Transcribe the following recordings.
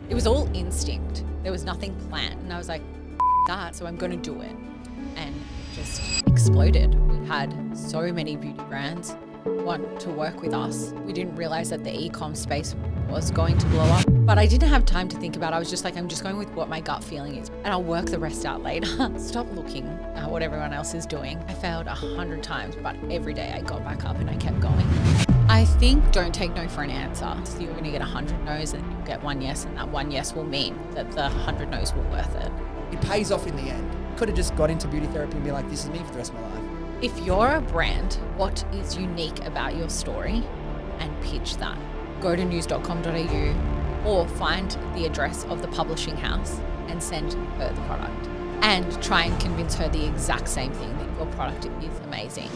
It was all instinct. There was nothing planned. And I was like, that, so I'm going to do it. And it just exploded. We had so many beauty brands want to work with us. We didn't realize that the ecom space was going to blow up. But I didn't have time to think about it. I was just like, I'm just going with what my gut feeling is. And I'll work the rest out later. Stop looking at what everyone else is doing. I failed 100 times, but every day I got back up and I kept going. I think don't take no for an answer. So you're going to get 100 no's and you'll get one yes, and that one yes will mean that the 100 no's were worth it. It pays off in the end. Could have just got into beauty therapy and be like, this is me for the rest of my life. If you're a brand, what is unique about your story? And pitch that. Go to news.com.au or find the address of the publishing house and send her the product. And try and convince her the exact same thing, that your product is amazing.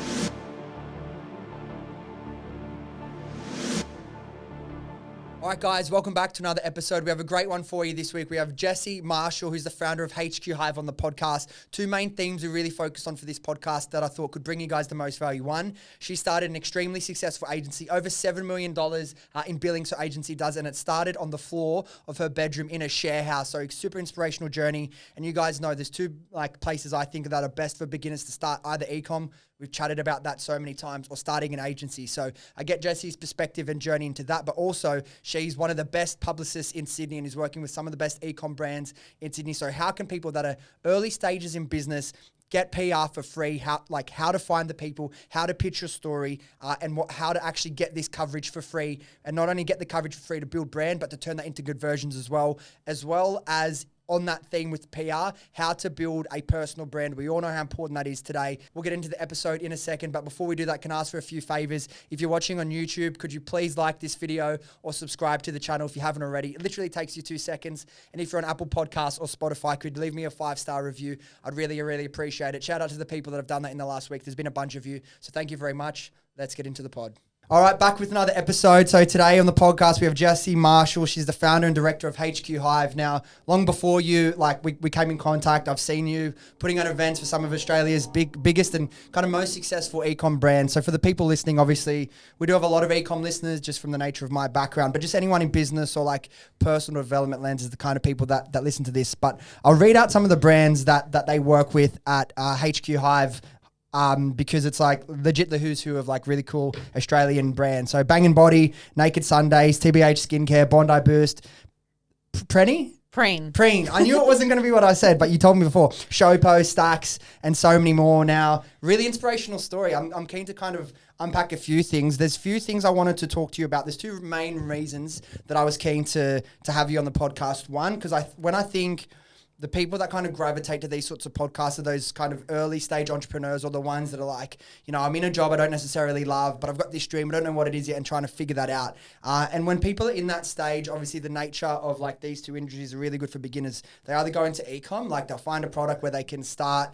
All right, guys, welcome back to another episode. We have a great one for you this week. We have Jessy Marsall, who's the founder of HQ Hive, on the podcast. Two main themes we really focused on for this podcast that I thought could bring you guys the most value. One, she started an extremely successful agency, over $7 million in billings her agency does, and it started on the floor of her bedroom in a share house. So super inspirational journey. And you guys know there's two places I think that are best for beginners to start, either ecom. We've chatted about that so many times, or starting an agency. So I get Jessy's perspective and journey into that, but also she's one of the best publicists in Sydney and is working with some of the best ecom brands in Sydney. So how can people that are early stages in business get PR for free, how to find the people, how to pitch your story, and how to actually get this coverage for free, and not only get the coverage for free to build brand, but to turn that into good versions as well as on that theme with PR, how to build a personal brand. We all know how important that is today. We'll get into the episode in a second, but before we do that, can I ask for a few favors? If you're watching on YouTube, could you please like this video or subscribe to the channel if you haven't already? It literally takes you 2 seconds. And if you're on Apple Podcasts or Spotify, could you leave me a 5-star review? I'd really, really appreciate it. Shout out to the people that have done that in the last week. There's been a bunch of you, so thank you very much. Let's get into the pod. All right, back with another episode. So today on the podcast, we have Jessy Marsall. She's the founder and director of HQ Hive. Now, long before you, we came in contact, I've seen you putting on events for some of Australia's biggest and kind of most successful ecom brands. So for the people listening, obviously, we do have a lot of ecom listeners just from the nature of my background, but just anyone in business or personal development lens is the kind of people that listen to this. But I'll read out some of the brands that they work with at HQ Hive, because it's legit the who's who of really cool Australian brands. So Bang & Body, Naked Sundays, TBH Skincare, Bondi Boost, Preen. I knew it wasn't going to be what I said, but you told me before. Showpo, Stacks, and so many more. Now, really inspirational story. I'm keen to kind of unpack a few things. There's a few things I wanted to talk to you about. There's two main reasons that I was keen to have you on the podcast. One, because when I think the people that kind of gravitate to these sorts of podcasts are those kind of early stage entrepreneurs, or the ones that are I'm in a job I don't necessarily love, but I've got this dream, I don't know what it is yet, and trying to figure that out. And when people are in that stage, obviously the nature of these two industries are really good for beginners. They either go into ecom, they'll find a product where they can start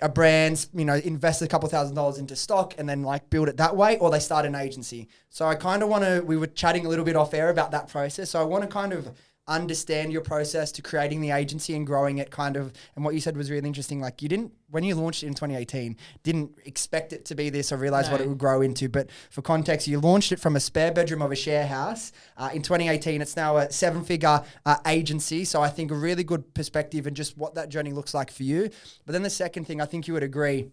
a brand, invest a couple $1,000s into stock and then build it that way, or they start an agency. So I kind of we were chatting a little bit off air about that process. So I want to kind of understand your process to creating the agency and growing it and what you said was really interesting. You didn't, when you launched it in 2018, didn't expect it to be this or realize what it would grow into. But for context, you launched it from a spare bedroom of a share house in 2018. It's now a 7-figure agency. So I think a really good perspective and just what that journey looks like for you. But then the second thing, I think you would agree,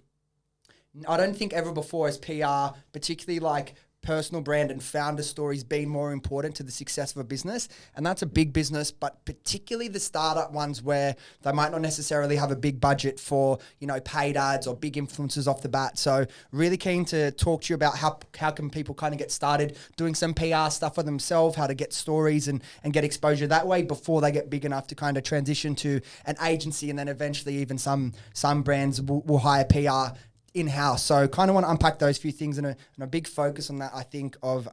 I don't think ever before has PR, particularly personal brand and founder stories being more important to the success of a business. And that's a big business, but particularly the startup ones where they might not necessarily have a big budget for, paid ads or big influencers off the bat. So really keen to talk to you about how can people kind of get started doing some PR stuff for themselves, how to get stories and get exposure that way before they get big enough to kind of transition to an agency. And then eventually even some brands will hire PR in-house. So kind of want to unpack those few things and a big focus on that, I think, of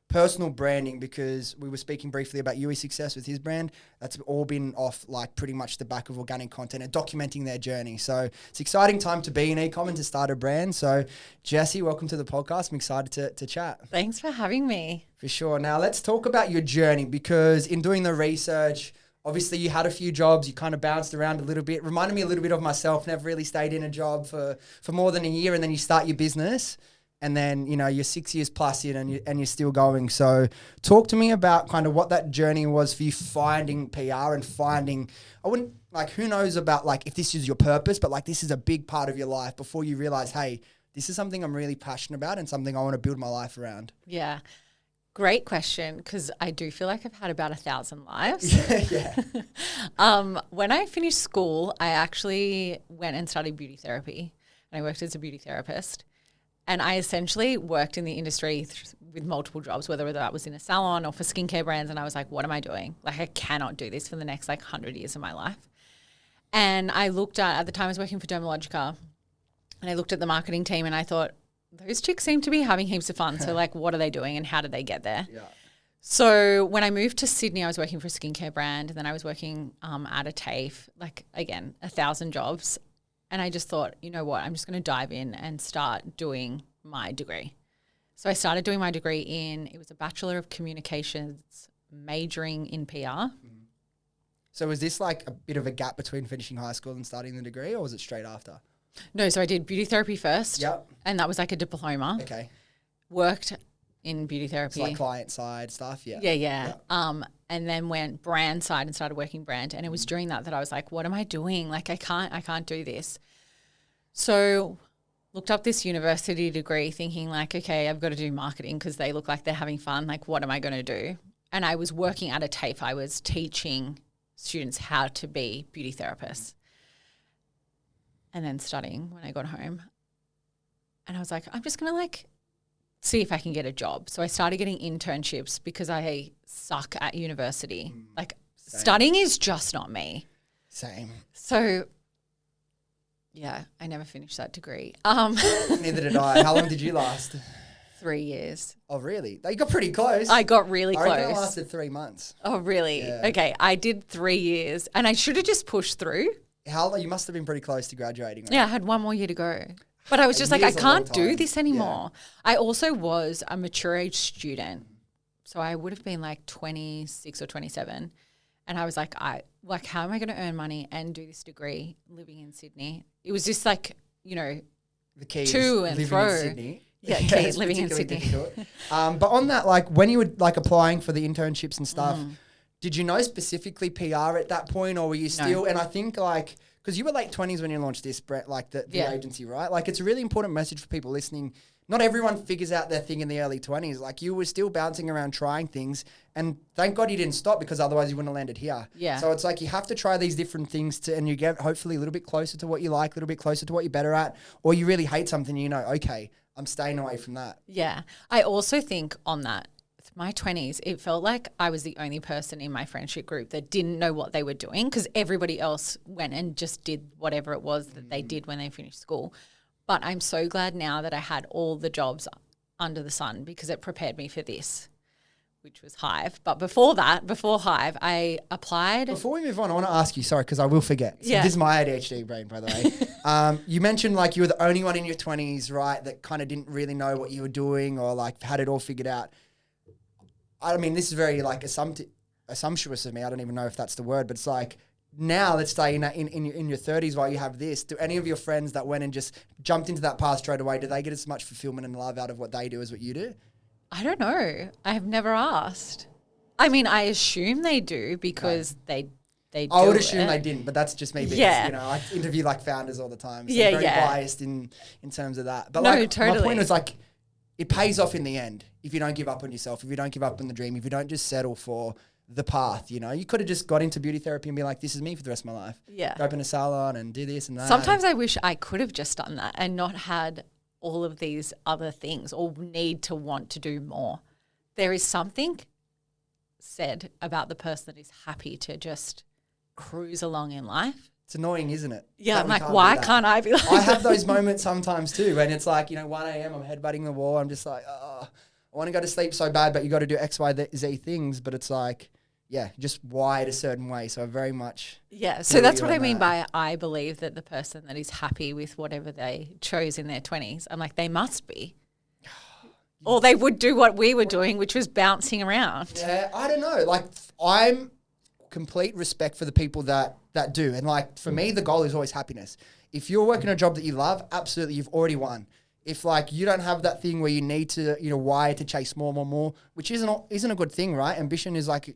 personal branding, because we were speaking briefly about Yui's success with his brand. That's all been off pretty much the back of organic content and documenting their journey. So it's an exciting time to be in ecom and to start a brand. So Jessy, welcome to the podcast. I'm excited to chat. Thanks for having me. For sure. Now let's talk about your journey, because in doing the research, obviously you had a few jobs, you kind of bounced around a little bit. Reminded me a little bit of myself, never really stayed in a job for more than a year, and then you start your business. and then, you know, you're 6 years plus in and you're still going. So talk to me about kind of what that journey was for you finding PR and finding, I wouldn't, like, who knows about, like, if this is your purpose, but, like, this is a big part of your life before you realize, hey, this is something I'm really passionate about and something I want to build my life around. Yeah. Great question, because I do feel like I've had about 1,000 lives. Yeah. When I finished school, I actually went and studied beauty therapy, and I worked as a beauty therapist. And I essentially worked in the industry with multiple jobs, whether that was in a salon or for skincare brands. And I was like, what am I doing? Like, I cannot do this for the next 100 years of my life. And I looked at the time I was working for Dermalogica, and I looked at the marketing team and I thought, those chicks seem to be having heaps of fun. So, like, what are they doing and how did they get there? Yeah. So when I moved to Sydney, I was working for a skincare brand, and then I was working at a TAFE, like, again, 1,000 jobs. And I just thought, you know what, I'm just going to dive in and start doing my degree. So I started doing my degree it was a Bachelor of Communications, majoring in PR. Mm-hmm. So was this like a bit of a gap between finishing high school and starting the degree, or was it straight after? No, so I did beauty therapy first. Yep. And that was like a diploma. Okay. Worked in beauty therapy. So like client side stuff, yeah. Yeah. Yep. And then went brand side and started working brand. And it was during that I was like, what am I doing? Like, I can't do this. So looked up this university degree thinking like, okay, I've got to do marketing because they look like they're having fun. Like, what am I going to do? And I was working at a TAFE. I was teaching students how to be beauty therapists. And then studying when I got home. And I was like, I'm just going to like see if I can get a job. So I started getting internships because I suck at university. Like, Same. Studying is just not me. Same. So yeah, I never finished that degree. Neither did I. How long did you last? 3 years. Oh, really? You got pretty close. I got really I reckon I close. lasted 3 months. Oh, really? Yeah. Okay, I did 3 years and I should have just pushed through. You must have been pretty close to graduating, right? Yeah, I had one more year to go. But I was just like, I year's a long can't do time. this anymore. I also was a mature age student. So I would have been like 26 or 27. And I was like, how am I going to earn money and do this degree living in Sydney? It was just like, you know, The key to is and living fro. in Sydney. Yeah, It's living in particularly Sydney. difficult. But on that, like when you were like applying for the internships and stuff, did you know specifically PR at that point, or were you still? And I think like because you were late 20s when you launched this, like the agency, right? Like it's a really important message for people listening. Not everyone figures out their thing in the early 20s. Like you were still bouncing around trying things, and thank God you didn't stop because otherwise you wouldn't have landed here. Yeah. So it's like you have to try these different things and you get hopefully a little bit closer to what you like, a little bit closer to what you're better at, or you really hate something, you know, okay, I'm staying away from that. Yeah. I also think on that, my 20s, it felt like I was the only person in my friendship group that didn't know what they were doing because everybody else went and just did whatever it was that they did when they finished school. But I'm so glad now that I had all the jobs under the sun because it prepared me for this, which was Hive. But before Hive, I applied. Before we move on, I want to ask you, sorry, because I will forget. So Yeah. This is my ADHD brain, by the way. You mentioned like you were the only one in your 20s, right, that kind of didn't really know what you were doing or like had it all figured out. I mean, this is very like assumptuous of me. I don't even know if that's the word, but it's like now, let's say in your 30s while you have this, do any of your friends that went and just jumped into that path straight away, do they get as much fulfillment and love out of what they do as what you do? I don't know. I have never asked. I mean, I assume they do because they do I would assume it. they didn't, but that's just me because, Yeah. you know, I interview like founders all the time. So Yeah, I'm very yeah. biased in terms of that. But No, like my totally. point was like it pays off in the end if you don't give up on yourself, if you don't give up on the dream, if you don't just settle for the path, you know. You could have just got into beauty therapy and be like, this is me for the rest of my life. Yeah. Go open a salon and do this and that. Sometimes I wish I could have just done that and not had all of these other things or need to want to do more. There is something said about the person that is happy to just cruise along in life. It's annoying, isn't it? Yeah, That I'm we like, can't why do that. can't I be like I have those moments sometimes too, and it's like, you know, 1 a.m. I'm headbutting the wall. I'm just like, oh, I want to go to sleep so bad, but you got to do X, Y, Z things. But it's like, yeah, just wired a certain way. So I very much. Yeah, so feel that's you what I on mean that. by I believe that the person that is happy with whatever they chose in their 20s, I'm like, they must be. Or they would do what we were doing, which was bouncing around. Yeah, I don't know. Like, I'm complete respect for the people that do. And like, for me, the goal is always happiness. If you're working a job that you love, absolutely, you've already won. if like you don't have that thing where you need to, wire to chase more, which isn't a good thing, right? Ambition is like,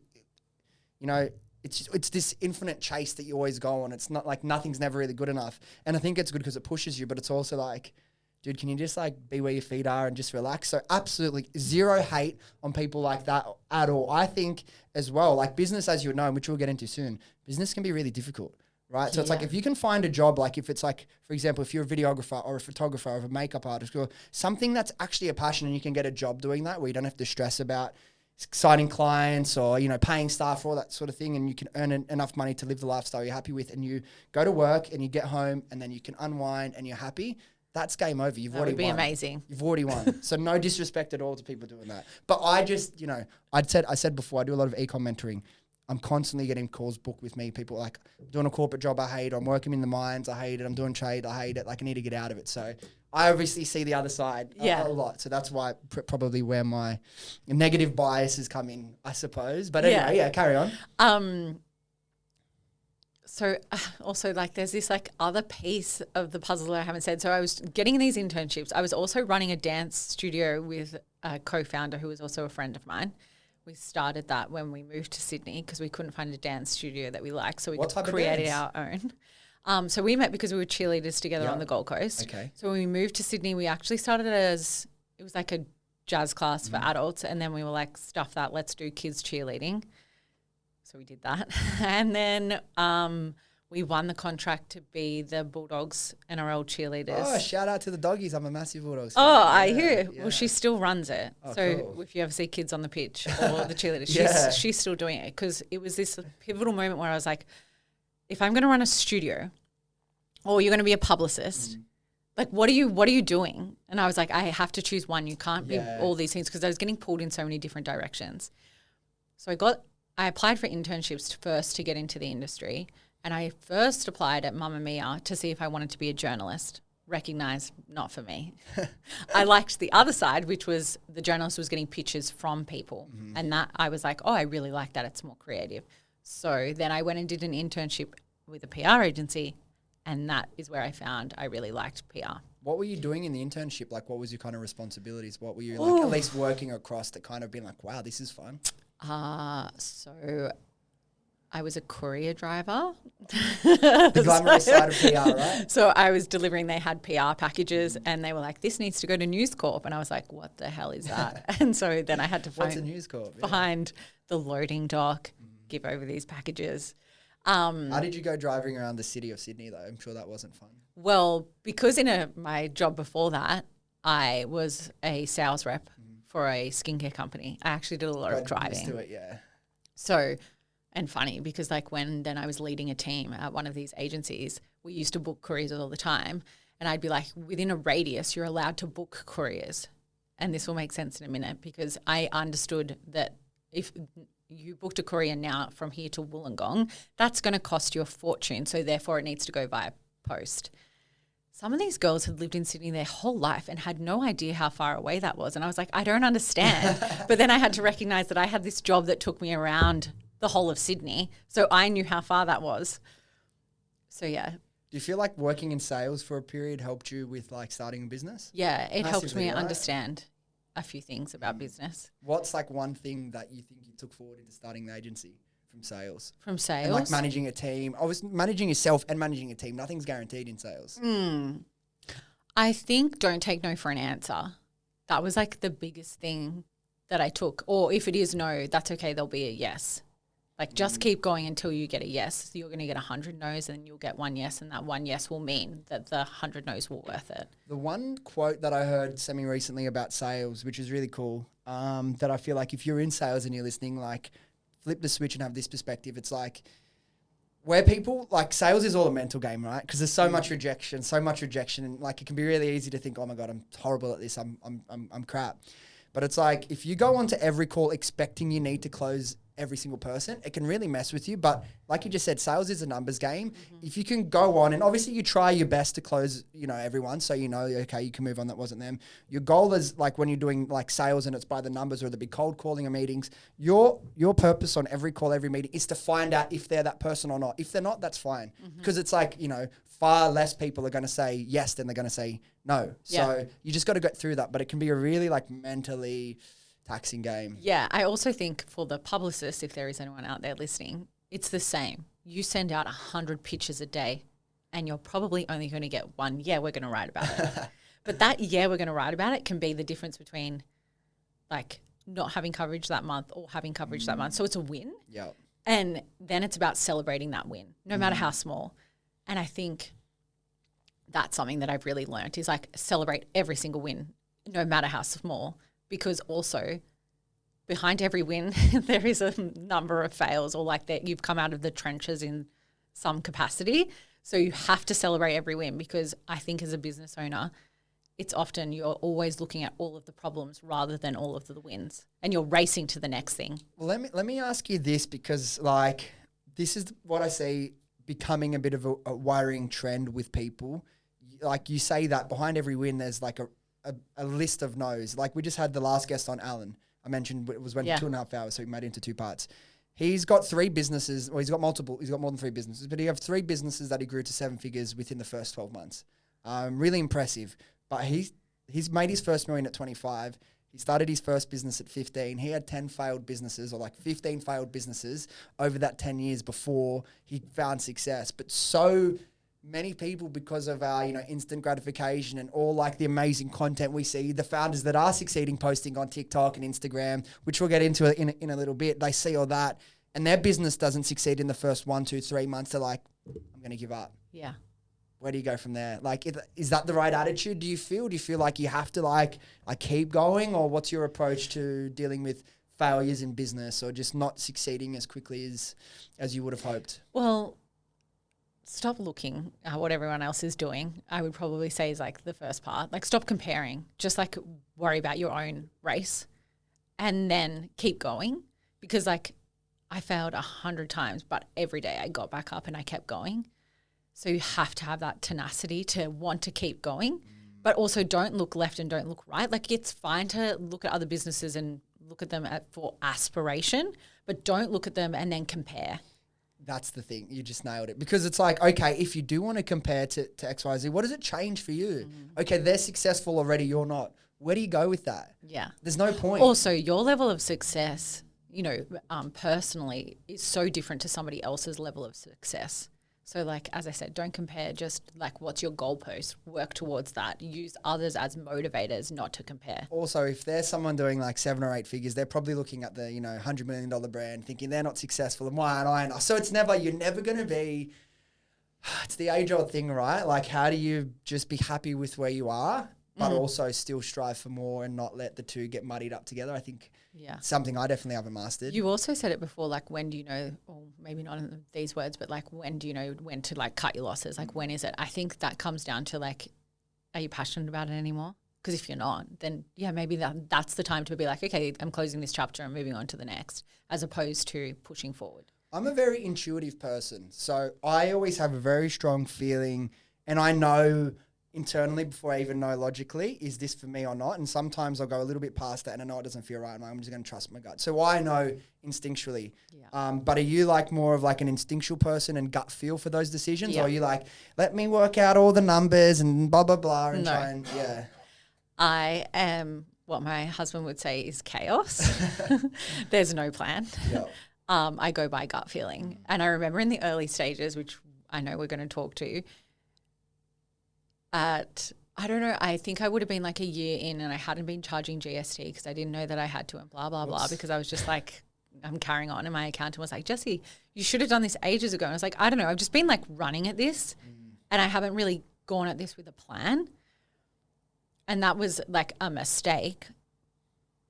it's this infinite chase that you always go on. It's not like nothing's never really good enough. And I think it's good because it pushes you, but it's also like, dude, can you just like be where your feet are and just relax? So absolutely zero hate on people like that at all. I think as well, like business, as you would know, which we'll get into soon, business can be really difficult, right? So it's like if you can find a job, like if it's like, for example, if you're a videographer or a photographer or a makeup artist or something that's actually a passion and you can get a job doing that where you don't have to stress about signing clients or, paying staff or all that sort of thing, and you can earn enough money to live the lifestyle you're happy with, and you go to work and you get home and then you can unwind and you're happy. That's game over. You've already won. That would be amazing. You've already won. So no disrespect at all to people doing that. But I just, I said before, I do a lot of ecom mentoring. I'm constantly getting calls booked with me. People like, doing a corporate job, I hate it. I'm working in the mines, I hate it. I'm doing trade, I hate it. Like, I need to get out of it. So I obviously see the other side a lot. So that's why probably where my negative biases come in, I suppose. But anyway, carry on. So also like there's this like other piece of the puzzle that I haven't said. So I was getting these internships. I was also running a dance studio with a co-founder who was also a friend of mine. We started that when we moved to Sydney because we couldn't find a dance studio that we liked. So we created our own. So we met because we were cheerleaders together on the Gold Coast. Okay. So when we moved to Sydney, we actually started it was like a jazz class for adults. And then we were like, stuff that, let's do kids cheerleading. So we did that. And then we won the contract to be the Bulldogs NRL cheerleaders. Oh, shout out to the doggies. I'm a massive Bulldogs fan. Oh, I hear. Yeah. Well, she still runs it. Oh, so cool. If you ever see kids on the pitch or the cheerleaders, she's still doing it because it was this pivotal moment where I was like, if I'm going to run a studio or you're going to be a publicist, like what are you doing? And I was like, I have to choose one. You can't be all these things because I was getting pulled in so many different directions. So I applied for internships first to get into the industry, and I first applied at Mamma Mia to see if I wanted to be a journalist. Recognized, not for me. I liked the other side, which was the journalist was getting pitches from people, and that I was like, oh, I really like that. It's more creative. So then I went and did an internship with a PR agency, and that is where I found I really liked PR. What were you doing in the internship? Like, what was your kind of responsibilities? What were you like at least working across that kind of being like, wow, this is fun? So I was a courier driver. The glamorous side of PR, right? So I was delivering, they had PR packages and they were like, this needs to go to News Corp. And I was like, what the hell is that? And so then I had to What's a News Corp? Find the loading dock, give over these packages. How did you go driving around the city of Sydney though? I'm sure that wasn't fun. Well, because in my job before that, I was a sales rep for a skincare company. I actually did a lot of driving. Do it, yeah. So, and funny because like then I was leading a team at one of these agencies, we used to book couriers all the time. And I'd be like, within a radius, you're allowed to book couriers. And this will make sense in a minute because I understood that if you booked a courier now from here to Wollongong, that's going to cost you a fortune. So therefore it needs to go via post. Some of these girls had lived in Sydney their whole life and had no idea how far away that was. And I was like, I don't understand. But then I had to recognize that I had this job that took me around the whole of Sydney. So I knew how far that was. So, yeah. Do you feel like working in sales for a period helped you with like starting a business? Yeah, it helped me understand a few things about business. What's like one thing that you think you took forward into starting the agency? From sales. From sales? And like managing a team. I was managing yourself and managing a team. Nothing's guaranteed in sales. I think don't take no for an answer. That was like the biggest thing that I took. Or if it is no, that's okay. There'll be a yes. Like just keep going until you get a yes. You're going to get 100 no's and you'll get one yes. And that one yes will mean that the 100 no's were worth it. The one quote that I heard semi-recently about sales, which is really cool, that I feel like if you're in sales and you're listening, like, flip the switch and have this perspective. It's like where people like sales is all a mental game, right? Because there's so much rejection, and like it can be really easy to think, oh my God, I'm horrible at this. I'm crap. But it's like if you go onto every call expecting you need to close every single person, it can really mess with you. But like you just said, sales is a numbers game. If you can go on and obviously you try your best to close, everyone. So, okay, you can move on. That wasn't them. Your goal is like when you're doing like sales and it's by the numbers or the big cold calling or meetings, your purpose on every call, every meeting is to find out if they're that person or not. If they're not, that's fine. Because it's like, far less people are going to say yes than they're going to say no. Yeah. So you just got to go through that. But it can be a really like mentally taxing game. Yeah, I also think for the publicist, if there is anyone out there listening, it's the same. You send out 100 pitches a day and you're probably only going to get one, yeah, we're going to write about it. But that, yeah, we're going to write about it can be the difference between like not having coverage that month or having coverage that month. So it's a win. Yeah. And then it's about celebrating that win, no matter how small. And I think that's something that I've really learned is like celebrate every single win, no matter how small, because also behind every win, there is a number of fails or like that you've come out of the trenches in some capacity. So you have to celebrate every win because I think as a business owner, it's often you're always looking at all of the problems rather than all of the wins and you're racing to the next thing. Well, let me ask you this because like this is what I see becoming a bit of a worrying trend with people. Like you say that behind every win, there's like a list of no's. Like we just had the last guest on, Alan. I mentioned it was went 2.5 hours, so we made it into 2 parts. He's got 3 businesses, or he's got more than 3 businesses, but he has 3 businesses that he grew to 7 figures within the first 12 months. Really impressive. But he's made his first million at 25. He started his first business at 15. He had 10 failed businesses or like 15 failed businesses over that 10 years before he found success. But so many people, because of our, instant gratification and all like the amazing content we see, the founders that are succeeding posting on TikTok and Instagram, which we'll get into in a little bit, they see all that and their business doesn't succeed in the first 1, 2, 3 months. They're like, I'm going to give up. Yeah. Where do you go from there? Like, is that the right attitude? Do you feel like you have to like keep going, or what's your approach to dealing with failures in business or just not succeeding as quickly as you would have hoped? Well, stop looking at what everyone else is doing. I would probably say is like the first part. Like stop comparing. Just like worry about your own race and then keep going. Because like I failed 100 times, but every day I got back up and I kept going. So you have to have that tenacity to want to keep going, but also don't look left and don't look right. Like it's fine to look at other businesses and look at them for aspiration, but don't look at them and then compare. That's the thing. You just nailed it. Because it's like, okay, if you do want to compare to XYZ, what does it change for you? Okay, they're successful already, you're not. Where do you go with that? Yeah. There's no point. Also, your level of success, personally is so different to somebody else's level of success. So like, as I said, don't compare, just like what's your goalpost, work towards that, use others as motivators, not to compare. Also, if there's someone doing like 7 or 8 figures, they're probably looking at the, $100 million brand thinking they're not successful and why aren't I? So you're never going to be, it's the age old thing, right? Like how do you just be happy with where you are, but also still strive for more and not let the two get muddied up together? I think something I definitely haven't mastered. You also said it before, like when do you know, or maybe not in these words, but like when do you know when to like cut your losses? Like when is it? I think that comes down to like, are you passionate about it anymore? Because if you're not, then maybe that's the time to be like, okay, I'm closing this chapter and moving on to the next, as opposed to pushing forward. I'm a very intuitive person. So I always have a very strong feeling and I know internally before I even know logically, is this for me or not? And sometimes I'll go a little bit past that and I know it doesn't feel right. I'm just going to trust my gut. So I know instinctually. Yeah. But are you like more of like an instinctual person and gut feel for those decisions? Or are you like, let me work out all the numbers and blah, blah, blah and try and, I am what my husband would say is chaos. There's no plan. Yep. I go by gut feeling. And I remember in the early stages, which I know we're going to talk to, I don't know, I think I would have been like a year in and I hadn't been charging GST because I didn't know that I had to and blah, blah, blah, because I was just like, I'm carrying on. And my accountant was like, Jessy, you should have done this ages ago. And I was like, I don't know, I've just been like running at this and I haven't really gone at this with a plan. And that was like a mistake.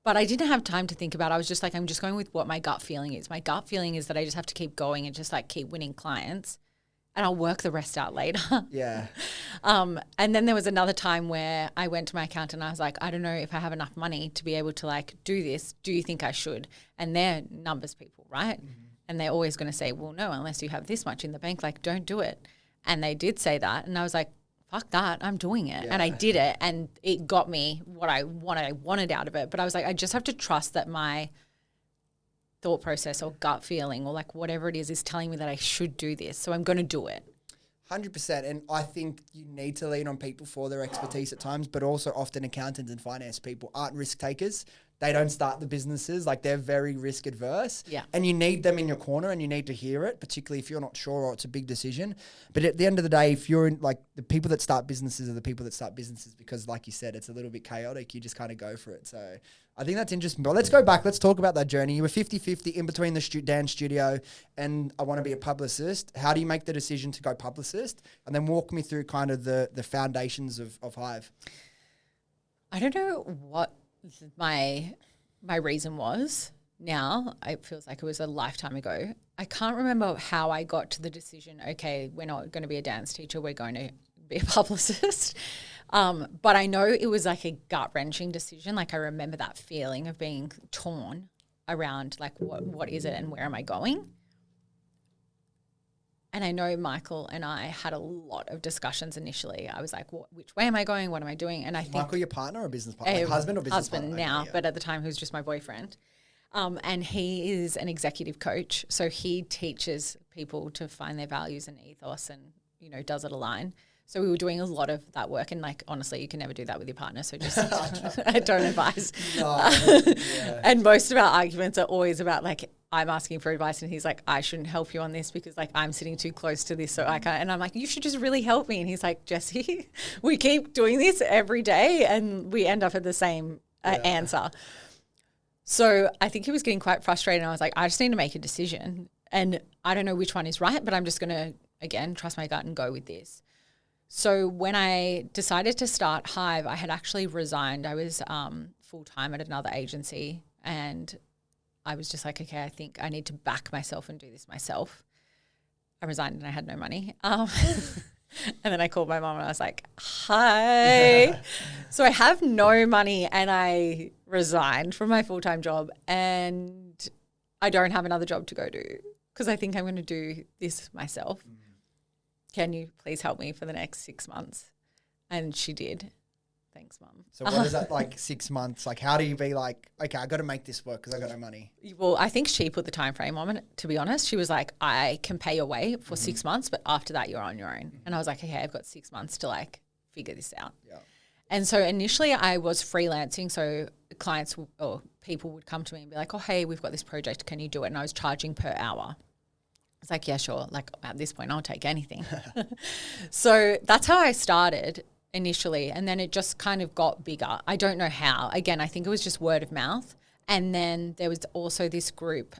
But I didn't have time to think about it. I was just like, I'm just going with what my gut feeling is. My gut feeling is that I just have to keep going and just like keep winning clients. and I'll work the rest out later. Yeah. And then there was another time where I went to my accountant and I was like, I don't know if I have enough money to be able to like do this. Do you think I should? And they're numbers people, right? Mm-hmm. And they're always going to say, well, no, unless you have this much in the bank, like don't do it. And they did say that. And I was like, fuck that, I'm doing it. Yeah. And I did it and it got me what I wanted out of it. But I was like, I just have to trust that my thought process or gut feeling or like whatever it is telling me that I should do this. So I'm going to do it. 100%. And I think you need to lean on people for their expertise at times, but also often accountants and finance people aren't risk takers. They don't start the businesses. Like they're very risk adverse. Yeah. And you need them in your corner and you need to hear it, particularly if you're not sure or it's a big decision. But at the end of the day, if you're in like the people that start businesses are the people that start businesses because like you said, it's a little bit chaotic. You just kind of go for it. So I think that's interesting. But let's go back. Let's talk about that journey. You were 50-50 in between the dance studio and I want to be a publicist. How do you make the decision to go publicist? And then walk me through kind of the foundations of Hive. I don't know what my reason was. Now it feels like it was a lifetime ago. I can't remember how I got to the decision, okay, we're not going to be a dance teacher, we're going to be a publicist. But I know it was like a gut-wrenching decision. Like I remember that feeling of being torn around like what is it and where am I going? And I know Michael and I had a lot of discussions initially. I was like, which way am I going? What am I doing? And I think Michael, your partner or business partner? Like husband or business partner? Husband now, okay, yeah. But at the time he was just my boyfriend. And he is an executive coach. So he teaches people to find their values and ethos and, you know, does it align. So we were doing a lot of that work. And like, honestly, you can never do that with your partner. So just, I don't advise. No, yeah. And most of our arguments are always about like, I'm asking for advice and he's like, I shouldn't help you on this because like I'm sitting too close to this. So I can't. And I'm like, you should just really help me. And he's like, Jessy, we keep doing this every day and we end up at the same answer. So I think he was getting quite frustrated. And I was like, I just need to make a decision. And I don't know which one is right, but I'm just going to, again, trust my gut and go with this. So when I decided to start Hive, I had actually resigned. I was full-time at another agency and I was just like, okay, I think I need to back myself and do this myself. I resigned and I had no money. And then I called my mom and I was like, hi. So I have no money and I resigned from my full-time job and I don't have another job to go to because I think I'm going to do this myself. Can you please help me for the next 6 months? And she did. Thanks, Mum. So what is that like 6 months? Like how do you be like, okay, I got to make this work because I got no money? Well, I think she put the time frame on it, to be honest. She was like, I can pay your way for 6 months, but after that you're on your own. And I was like, okay, I've got 6 months to like figure this out. Yeah. And so initially I was freelancing. So clients or people would come to me and be like, oh, hey, we've got this project. Can you do it? And I was charging per hour. It's like, yeah, sure. Like at this point, I'll take anything. So that's how I started initially. And then it just kind of got bigger. I don't know how. Again, I think it was just word of mouth. And then there was also this group,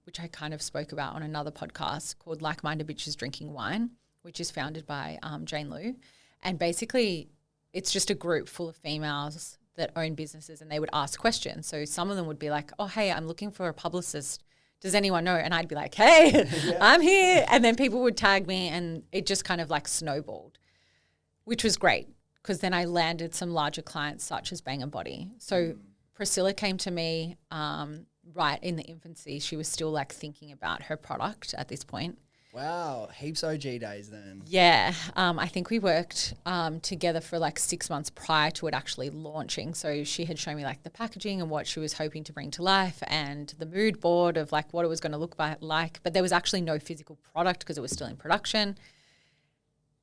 which I kind of spoke about on another podcast called Like-Minded Bitches Drinking Wine, which is founded by Jane Liu. And basically it's just a group full of females that own businesses and they would ask questions. So some of them would be like, oh, hey, I'm looking for a publicist. Does anyone know? And I'd be like, hey, I'm here. And then people would tag me and it just kind of like snowballed, which was great because then I landed some larger clients such as Bang & Body. So Priscilla came to me right in the infancy. She was still like thinking about her product at this point. Wow, heaps OG days then. Yeah, I think we worked together for like 6 months prior to it actually launching. So she had shown me like the packaging and what she was hoping to bring to life and the mood board of like what it was going to look like. But there was actually no physical product because it was still in production.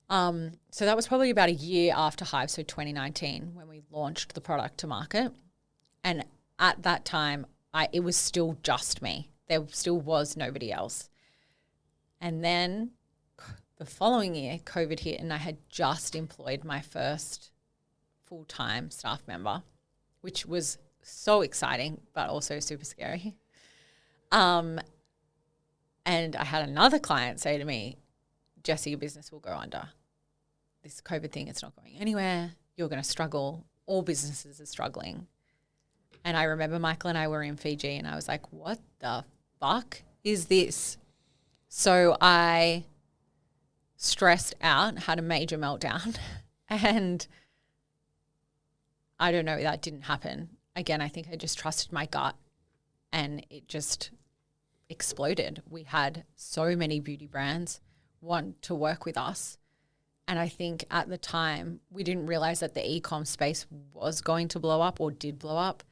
So that was probably about a year after Hive, so 2019, when we launched the product to market. And at that time, it was still just me. There still was nobody else. And then the following year, COVID hit and I had just employed my first full-time staff member, which was so exciting, but also super scary. And I had another client say to me, Jessy, your business will go under. This COVID thing, it's not going anywhere. You're going to struggle. All businesses are struggling. And I remember Michael and I were in Fiji and I was like, what the fuck is this? So I stressed out, had a major meltdown, and I don't know, that didn't happen. Again, I think I just trusted my gut and it just exploded. We had so many beauty brands want to work with us. And I think at the time we didn't realize that the ecom space was going to blow up or did blow up,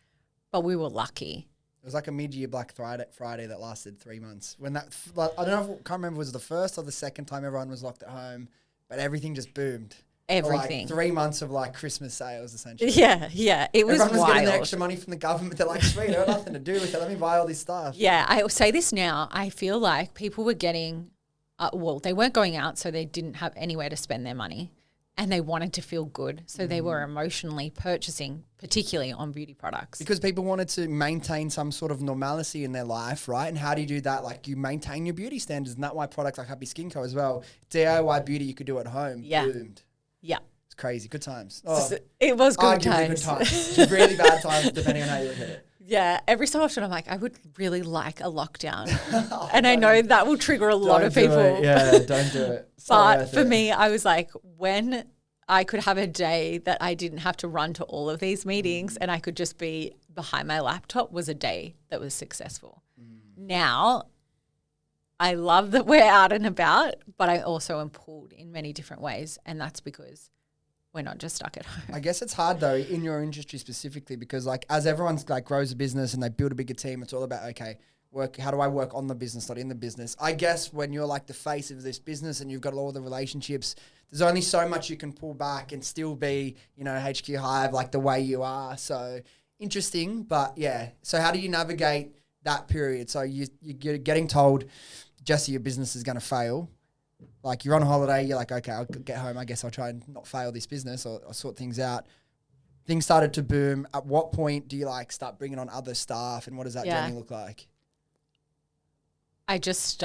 but we were lucky. It was like a mid-year Black Friday that lasted 3 months. When that, like, I don't know, can't remember if it was the first or the second time everyone was locked at home, but everything just boomed. Everything. For like 3 months of like Christmas sales, essentially. Yeah. It was Everyone was wild. getting the extra money from the government. They're like, sweet, I got nothing to do with it. Let me buy all this stuff. Yeah, I will say this now. I feel like people were getting, they weren't going out, so they didn't have anywhere to spend their money. And they wanted to feel good. So they were emotionally purchasing, particularly on beauty products. Because people wanted to maintain some sort of normalcy in their life, right? And how do you do that? Like you maintain your beauty standards. And that's why products like Happy Skin Co as well, DIY beauty you could do at home, boomed. Yeah. It's crazy. Good times. Oh, it was good arguably times. good times. Really bad times, depending on how you look at it. Yeah, every so often I'm like, I would really like a lockdown. And I know that will trigger a lot of people. Yeah, don't do it. But for me, I was like, when I could have a day that I didn't have to run to all of these meetings and I could just be behind my laptop was a day that was successful. Now, I love that we're out and about, but I also am pulled in many different ways. And that's because we're not just stuck at home. I guess it's hard though in your industry specifically because like as everyone's like grows a business and they build a bigger team, it's all about, okay, how do I work on the business, not in the business? I guess when you're like the face of this business and you've got all the relationships, there's only so much you can pull back and still be, you know, HQ Hive like the way you are. So interesting, but yeah. So how do you navigate that period? So you're getting told, Jessy, your business is going to fail. Like you're on holiday, you're like, okay, I'll get home. I guess I'll try and not fail this business or sort things out. Things started to boom. At what point do you like start bringing on other staff and what does that journey look like? I just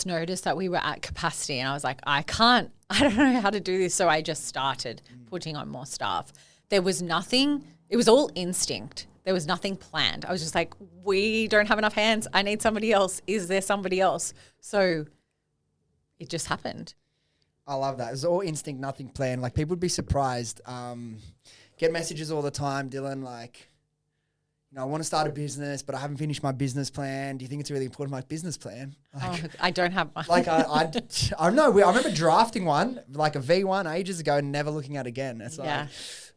noticed that we were at capacity and I was like, I don't know how to do this. So I just started putting on more staff. There was nothing, it was all instinct. There was nothing planned. I was just like, we don't have enough hands. I need somebody else. Is there somebody else? So it just happened. I love that. It was all instinct, nothing planned. Like people would be surprised. Get messages all the time, Dylan, like, you know, I want to start a business, but I haven't finished my business plan. Do you think it's really important, my business plan? Like, I don't have one. Like I don't know. I remember drafting one, like a V1 ages ago and never looking at it again. It's like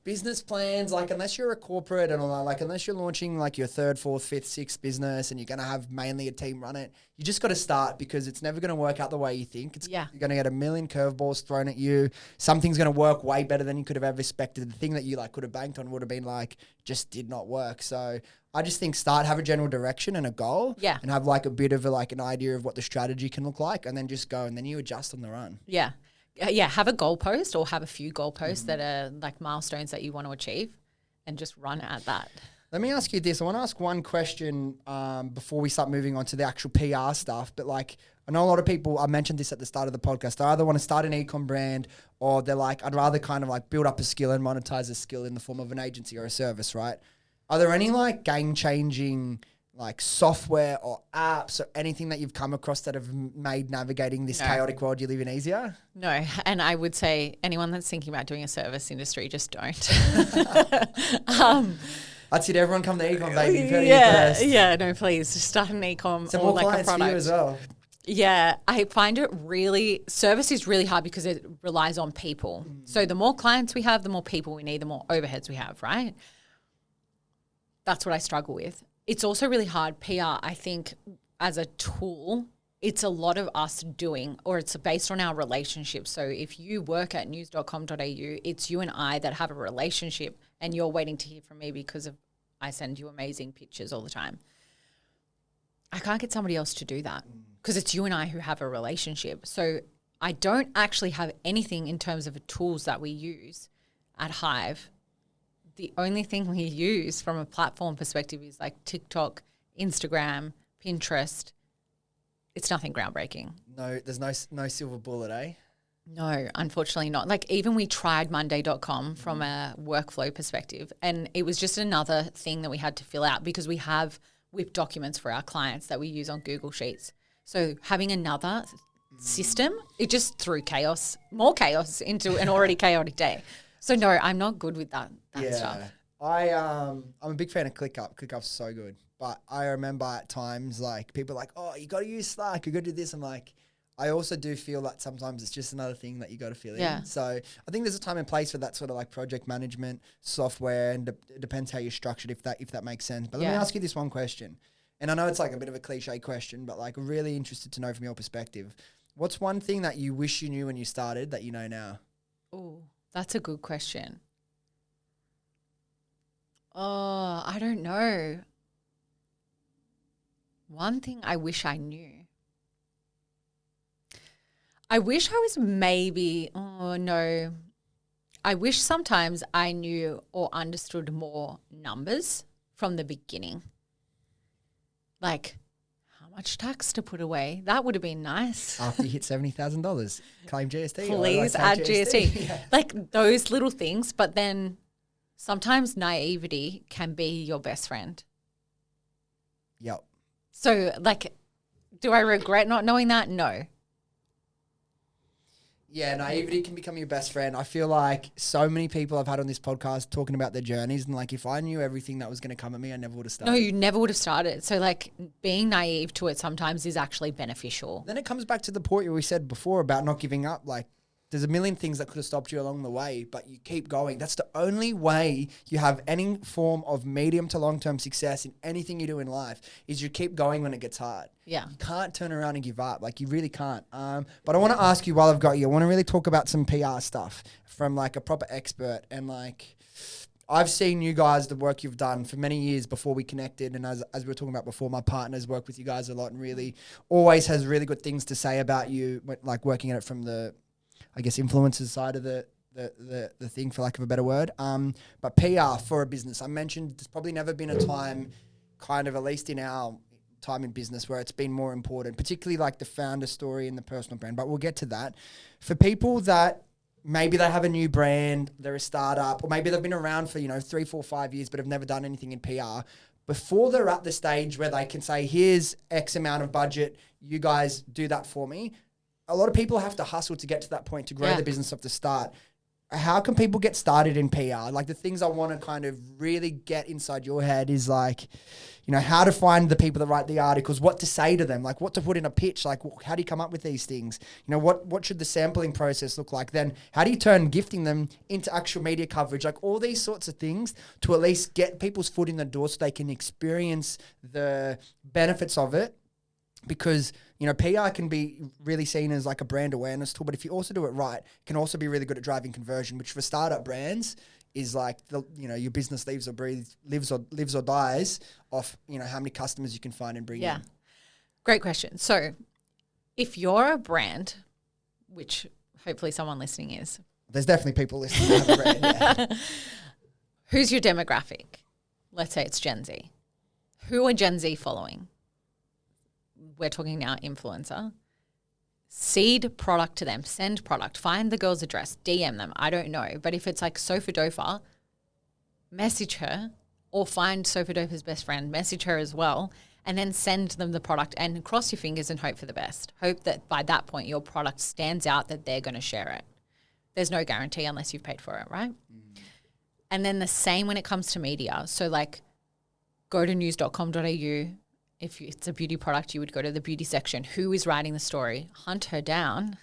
business plans, like unless you're a corporate and all that, like unless you're launching like your third, fourth, fifth, sixth business and you're going to have mainly a team run it, you just got to start because it's never going to work out the way you think. You're going to get a million curveballs thrown at you. Something's going to work way better than you could have ever expected. The thing that you like could have banked on would have been like, just did not work. So I just think have a general direction and a goal and have like a bit of an idea of what the strategy can look like and then just go and then you adjust on the run. Yeah. Have a goalpost or have a few goalposts that are like milestones that you want to achieve and just run at that. Let me ask you this. I want to ask one question before we start moving on to the actual PR stuff. But like, I know a lot of people, I mentioned this at the start of the podcast, they either want to start an ecom brand or they're like, I'd rather kind of like build up a skill and monetize a skill in the form of an agency or a service, right? Are there any like game-changing like software or apps or anything that you've come across that have made navigating this chaotic world you live in easier? No. And I would say anyone that's thinking about doing a service industry, just don't. That's it. Everyone come to Ecom, baby. Yeah. No, please just start an Ecom or more like like a product. For you as well. Yeah, I find service is really hard because it relies on people. So the more clients we have, the more people we need, the more overheads we have, right? That's what I struggle with. It's also really hard. PR, I think, as a tool, it's a lot of us doing, or it's based on our relationship. So if you work at news.com.au, it's you and I that have a relationship and you're waiting to hear from me because I send you amazing pictures all the time. I can't get somebody else to do that because it's you and I who have a relationship. So I don't actually have anything in terms of tools that we use at Hive. The only thing we use from a platform perspective is like TikTok, Instagram, Pinterest. It's nothing groundbreaking. No, there's no silver bullet, eh? No, unfortunately not. Like even we tried Monday.com from a workflow perspective and it was just another thing that we had to fill out because we have WIP documents for our clients that we use on Google Sheets. So having another system, it just threw more chaos into an already chaotic day. So no, I'm not good with that stuff. I'm a big fan of ClickUp. ClickUp's so good. But I remember at times like people are like, oh, you got to use Slack. You got to do this. I'm like, I also do feel that sometimes it's just another thing that you got to fill in. So I think there's a time and place for that sort of like project management software, and it depends how you're structured, if that makes sense. But let me ask you this one question. And I know it's like a bit of a cliche question, but like really interested to know from your perspective. What's one thing that you wish you knew when you started that you know now? Oh, that's a good question. Oh, I don't know. One thing I wish I knew. I wish I was I wish sometimes I knew or understood more numbers from the beginning. Like how much tax to put away. That would have been nice. After you hit $70,000, claim GST. Please add GST. Yeah. Like those little things, but then sometimes naivety can be your best friend. Yep. So like, do I regret not knowing that? No. Yeah, naivety can become your best friend. I feel like so many people I've had on this podcast talking about their journeys, and like if I knew everything that was going to come at me, I never would have started. No, you never would have started. So like being naive to it sometimes is actually beneficial. Then it comes back to the point we said before about not giving up. Like there's a million things that could have stopped you along the way, but you keep going. That's the only way you have any form of medium to long-term success in anything you do in life, is you keep going when it gets hard. Yeah. You can't turn around and give up. Like you really can't. But I want to ask you while I've got you, I want to really talk about some PR stuff from like a proper expert. And like I've seen you guys, the work you've done for many years before we connected. And as we were talking about before, my partner's worked with you guys a lot and really always has really good things to say about you, like working at it from the, I guess, influencers side of the thing, for lack of a better word. But PR for a business, I mentioned there's probably never been a time, kind of at least in our time in business, where it's been more important, particularly like the founder story and the personal brand. But we'll get to that. For people that maybe they have a new brand, they're a startup, or maybe they've been around for 3, 4, 5 years, but have never done anything in PR. Before they're at the stage where they can say, here's X amount of budget, you guys do that for me. A lot of people have to hustle to get to that point to grow the business off the start. How can people get started in PR? Like the things I want to kind of really get inside your head is like, how to find the people that write the articles, what to say to them, like what to put in a pitch, like how do you come up with these things? What should the sampling process look like? Then how do you turn gifting them into actual media coverage? Like all these sorts of things to at least get people's foot in the door so they can experience the benefits of it. Because, PR can be really seen as like a brand awareness tool, but if you also do it right, it can also be really good at driving conversion, which for startup brands is like, your business lives or dies off, how many customers you can find and bring in. Great question. So if you're a brand, which hopefully someone listening is. There's definitely people listening that have a brand, yeah. Who's your demographic? Let's say it's Gen Z. Who are Gen Z following? We're talking now influencer. Seed product to them, send product, find the girl's address, DM them. I don't know. But if it's like Sofa Dofa, message her, or find Sofa Dofa's best friend, message her as well, and then send them the product and cross your fingers and hope for the best. Hope that by that point your product stands out, that they're going to share it. There's no guarantee unless you've paid for it, right? And then the same when it comes to media. So like go to news.com.au. If it's a beauty product, you would go to the beauty section. Who is writing the story? Hunt her down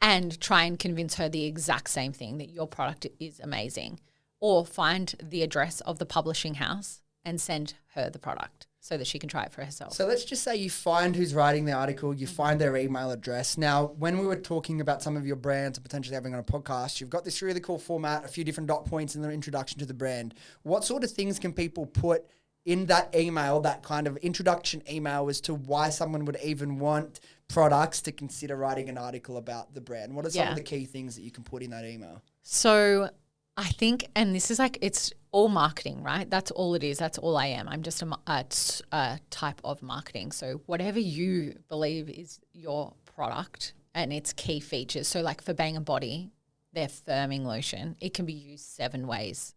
and try and convince her the exact same thing, that your product is amazing. Or find the address of the publishing house and send her the product so that she can try it for herself. So let's just say you find who's writing the article, you find their email address. Now, when we were talking about some of your brands and potentially having on a podcast, you've got this really cool format, a few different dot points in the introduction to the brand. What sort of things can people put in that email, that kind of introduction email, as to why someone would even want products to consider writing an article about the brand? What are some of the key things that you can put in that email? So I think, and this is like, it's all marketing, right? That's all it is. That's all I am. I'm just a type of marketing. So whatever you believe is your product and its key features. So like for Bang & Body, their firming lotion, it can be used 7 ways.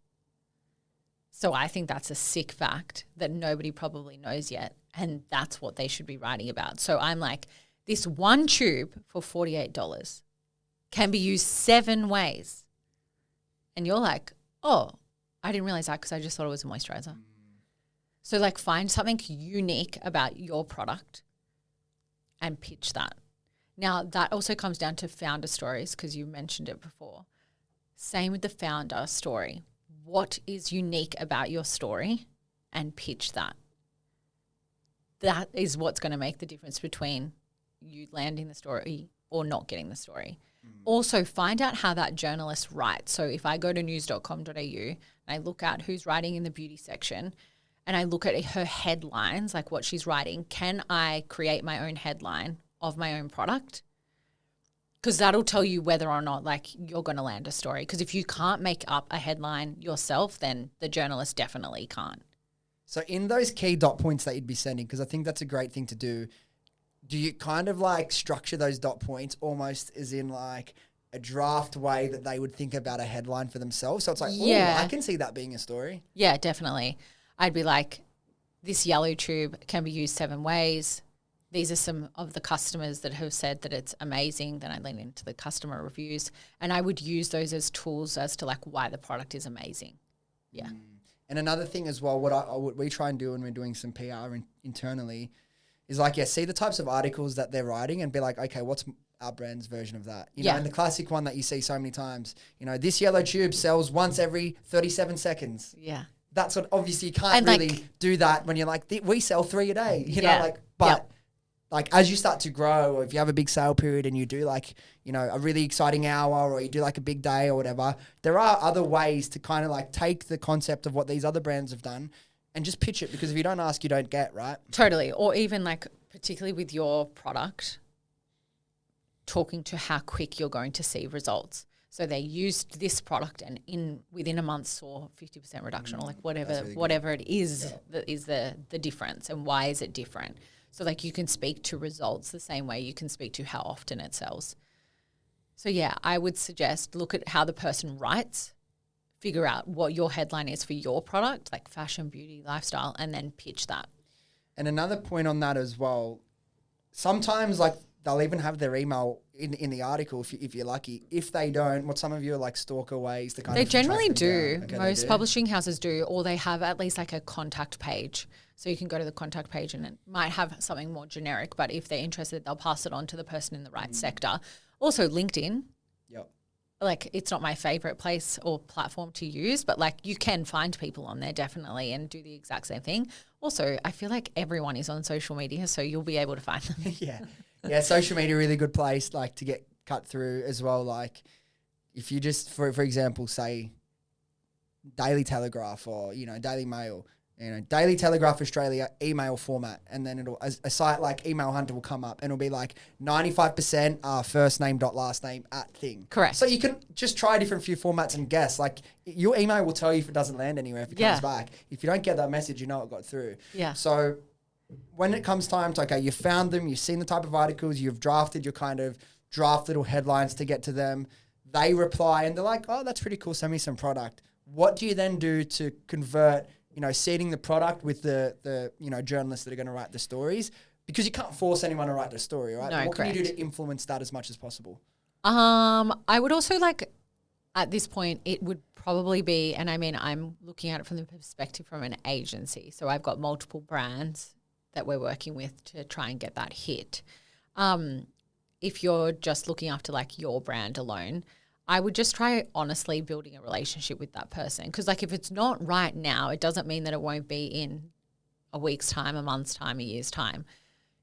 So I think that's a sick fact that nobody probably knows yet, and that's what they should be writing about. So I'm like, this one tube for $48 can be used 7 ways. And you're like, oh, I didn't realize that because I just thought it was a moisturizer. So like find something unique about your product and pitch that. Now that also comes down to founder stories because you mentioned it before. Same with the founder story. What is unique about your story and pitch that. That is what's going to make the difference between you landing the story or not getting the story. Also, find out how that journalist writes. So if I go to news.com.au and I look at who's writing in the beauty section and I look at her headlines, like what she's writing, can I create my own headline of my own product? Because that'll tell you whether or not like you're going to land a story. Because if you can't make up a headline yourself, then the journalist definitely can't. So in those key dot points that you'd be sending, because I think that's a great thing to do you kind of like structure those dot points almost as in like a draft way that they would think about a headline for themselves? So it's like, oh, I can see that being a story. Yeah, definitely. I'd be like, this yellow tube can be used 7 ways. These are some of the customers that have said that it's amazing. Then I lean into the customer reviews and I would use those as tools as to like why the product is amazing. Yeah. And another thing as well, what we try and do when we're doing some PR internally is like, see the types of articles that they're writing and be like, okay, what's our brand's version of that? You know, and the classic one that you see so many times, you know, this yellow tube sells once every 37 seconds. Yeah. That's what, obviously you can't really do that when you're like, we sell 3 a day, you know, like, but like as you start to grow, or if you have a big sale period and you do like, you know, a really exciting hour or you do like a big day or whatever, there are other ways to kind of like take the concept of what these other brands have done and just pitch it, because if you don't ask, you don't get, right? Totally. Or even like, particularly with your product, talking to how quick you're going to see results. So they used this product and within a month saw 50% reduction or like whatever it is that is the difference, and why is it different? So like you can speak to results the same way you can speak to how often it sells. So yeah, I would suggest look at how the person writes, figure out what your headline is for your product, like fashion, beauty, lifestyle, and then pitch that. And another point on that as well, sometimes like they'll even have their email in the article if you're lucky. If they don't, what some of you are like stalker ways to kind they of generally do. Okay, most publishing houses do, or they have at least like a contact page. So you can go to the contact page and it might have something more generic, but if they're interested, they'll pass it on to the person in the right sector. Also LinkedIn. Yep. Like it's not my favorite place or platform to use, but like you can find people on there definitely and do the exact same thing. Also, I feel like everyone is on social media, so you'll be able to find them. Yeah, social media, really good place like to get cut through as well. Like if you just, for example, say Daily Telegraph or, you know, Daily Mail, you know, Daily Telegraph Australia email format, and then a site like Email Hunter will come up and it'll be like 95% first name dot last name at thing. Correct. So you can just try a different few formats and guess. Like your email will tell you if it doesn't land anywhere, if it comes back. If you don't get that message, you know it got through. Yeah. So when it comes time to, okay, you found them, you've seen the type of articles, you've drafted your kind of draft little headlines to get to them. They reply and they're like, oh, that's pretty cool. Send me some product. What do you then do to convert, you know, seeding the product with the you know, journalists that are going to write the stories? Because you can't force anyone to write the story, right? No, what can you do to influence that as much as possible? I would also like, at this point, it would probably be, and I mean, I'm looking at it from the perspective from an agency. So I've got multiple brands that we're working with to try and get that hit. If you're just looking after like your brand alone, I would just try honestly building a relationship with that person. Because like if it's not right now, it doesn't mean that it won't be in a week's time, a month's time, a year's time.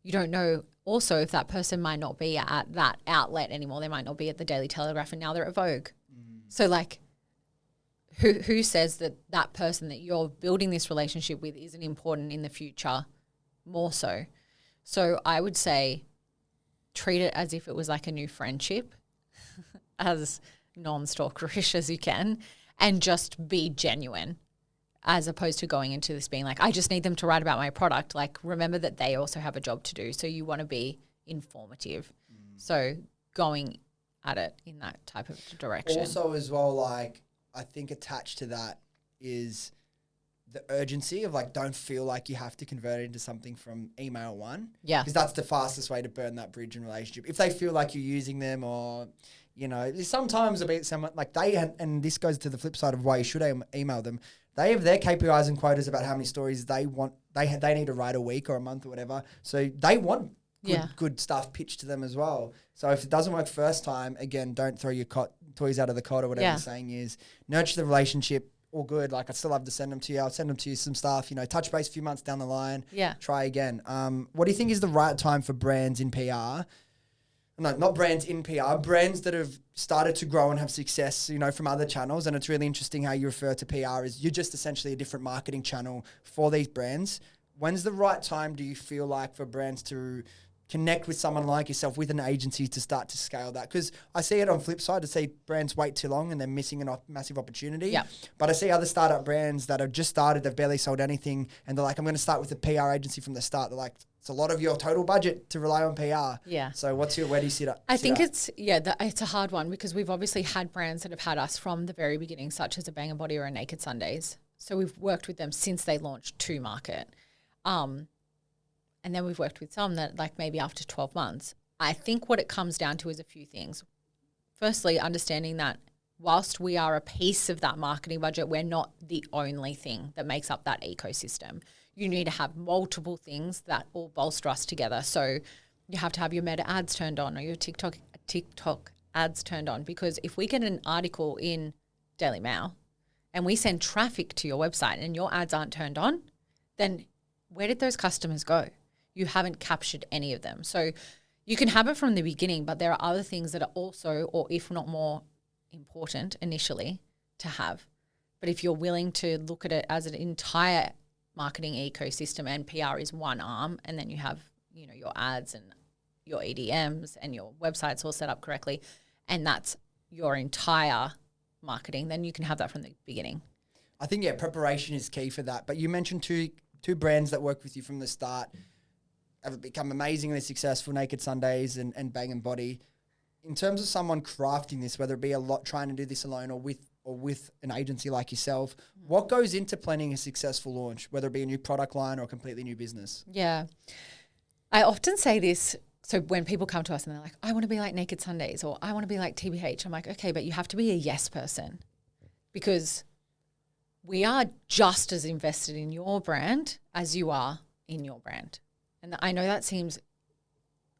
You don't know also if that person might not be at that outlet anymore. They might not be at the Daily Telegraph and now they're at Vogue. So like who says that that person that you're building this relationship with isn't important in the future more so? So I would say treat it as if it was like a new friendship, as non-stalkerish as you can, and just be genuine, as opposed to going into this being like, I just need them to write about my product. Like, remember that they also have a job to do. So you want to be informative. So going at it in that type of direction. Also as well, like, I think attached to that is the urgency of like, don't feel like you have to convert it into something from email one. Yeah. Because that's the fastest way to burn that bridge in relationship. If they feel like you're using them, or, you know, sometimes about someone like and this goes to the flip side of why you should email them. They have their KPIs and quotas about how many stories they want. They need to write a week or a month or whatever. So they want good stuff pitched to them as well. So if it doesn't work first time, again, don't throw your toys out of the cot or whatever the saying is. Nurture the relationship. All good. Like, I'd still love to send them to you. I'll send them to you some stuff, you know, touch base a few months down the line. Yeah. Try again. What do you think is the right time for brands in PR? No, not brands in PR, brands that have started to grow and have success, you know, from other channels. And it's really interesting how you refer to PR as you're just essentially a different marketing channel for these brands. When's the right time, do you feel like, for brands to connect with someone like yourself, with an agency, to start to scale that? Because I see it on flip side, to see brands wait too long and they're missing a massive opportunity. Yeah. But I see other startup brands that have just started, they've barely sold anything, and they're like, I'm going to start with a PR agency from the start. They're like, it's a lot of your total budget to rely on PR. Yeah. So where do you sit at? I think it's a hard one, because we've obviously had brands that have had us from the very beginning, such as a Bang & Body or a Naked Sundays. So we've worked with them since they launched to market. And then we've worked with some that, like, maybe after 12 months. I think what it comes down to is a few things. Firstly, understanding that whilst we are a piece of that marketing budget, we're not the only thing that makes up that ecosystem. You need to have multiple things that all bolster us together. So you have to have your Meta ads turned on, or your TikTok ads turned on, because if we get an article in Daily Mail and we send traffic to your website and your ads aren't turned on, then where did those customers go? You haven't captured any of them. So you can have it from the beginning, but there are other things that are also, or if not more important initially, to have. But if you're willing to look at it as an entire marketing ecosystem, and PR is one arm, and then you have, you know, your ads and your EDMs and your websites all set up correctly, and that's your entire marketing, then you can have that from the beginning. I think, preparation is key for that. But you mentioned two brands that work with you from the start have become amazingly successful, Naked Sundays and Bang & Body. In terms of someone crafting this, whether it be trying to do this alone or with an agency like yourself, what goes into planning a successful launch, whether it be a new product line or a completely new business? Yeah. I often say this. So when people come to us and they're like, I want to be like Naked Sundays, or I want to be like TBH, I'm like, okay, but you have to be a yes person, because we are just as invested in your brand as you are in your brand. And I know that seems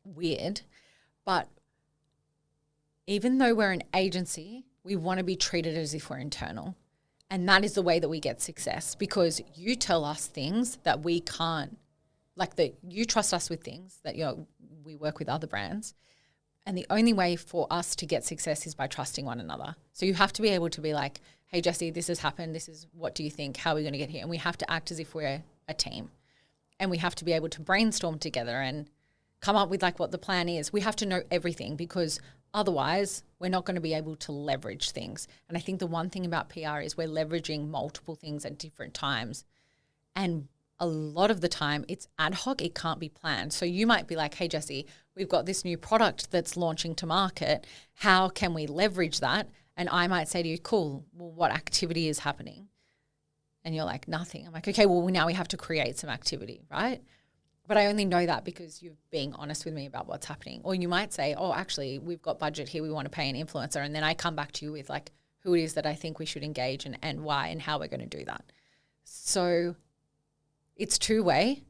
weird, but even though we're an agency, we want to be treated as if we're internal. And that is the way that we get success, because you tell us things that we can't, you trust us with things that, you know, we work with other brands. And the only way for us to get success is by trusting one another. So you have to be able to be like, hey, Jessy, this has happened. This is, what do you think? How are we going to get here? And we have to act as if we're a team. And we have to be able to brainstorm together and come up with like what the plan is. We have to know everything, because otherwise we're not going to be able to leverage things. And I think the one thing about PR is we're leveraging multiple things at different times. And a lot of the time it's ad hoc. It can't be planned. So you might be like, hey, Jessy, we've got this new product that's launching to market. How can we leverage that? And I might say to you, cool, well, what activity is happening? And you're like, nothing. I'm like, okay, well, now we have to create some activity, right? But I only know that because you're being honest with me about what's happening. Or you might say, oh, actually, we've got budget here. We want to pay an influencer. And then I come back to you with like who it is that I think we should engage and why and how we're going to do that. So it's two-way,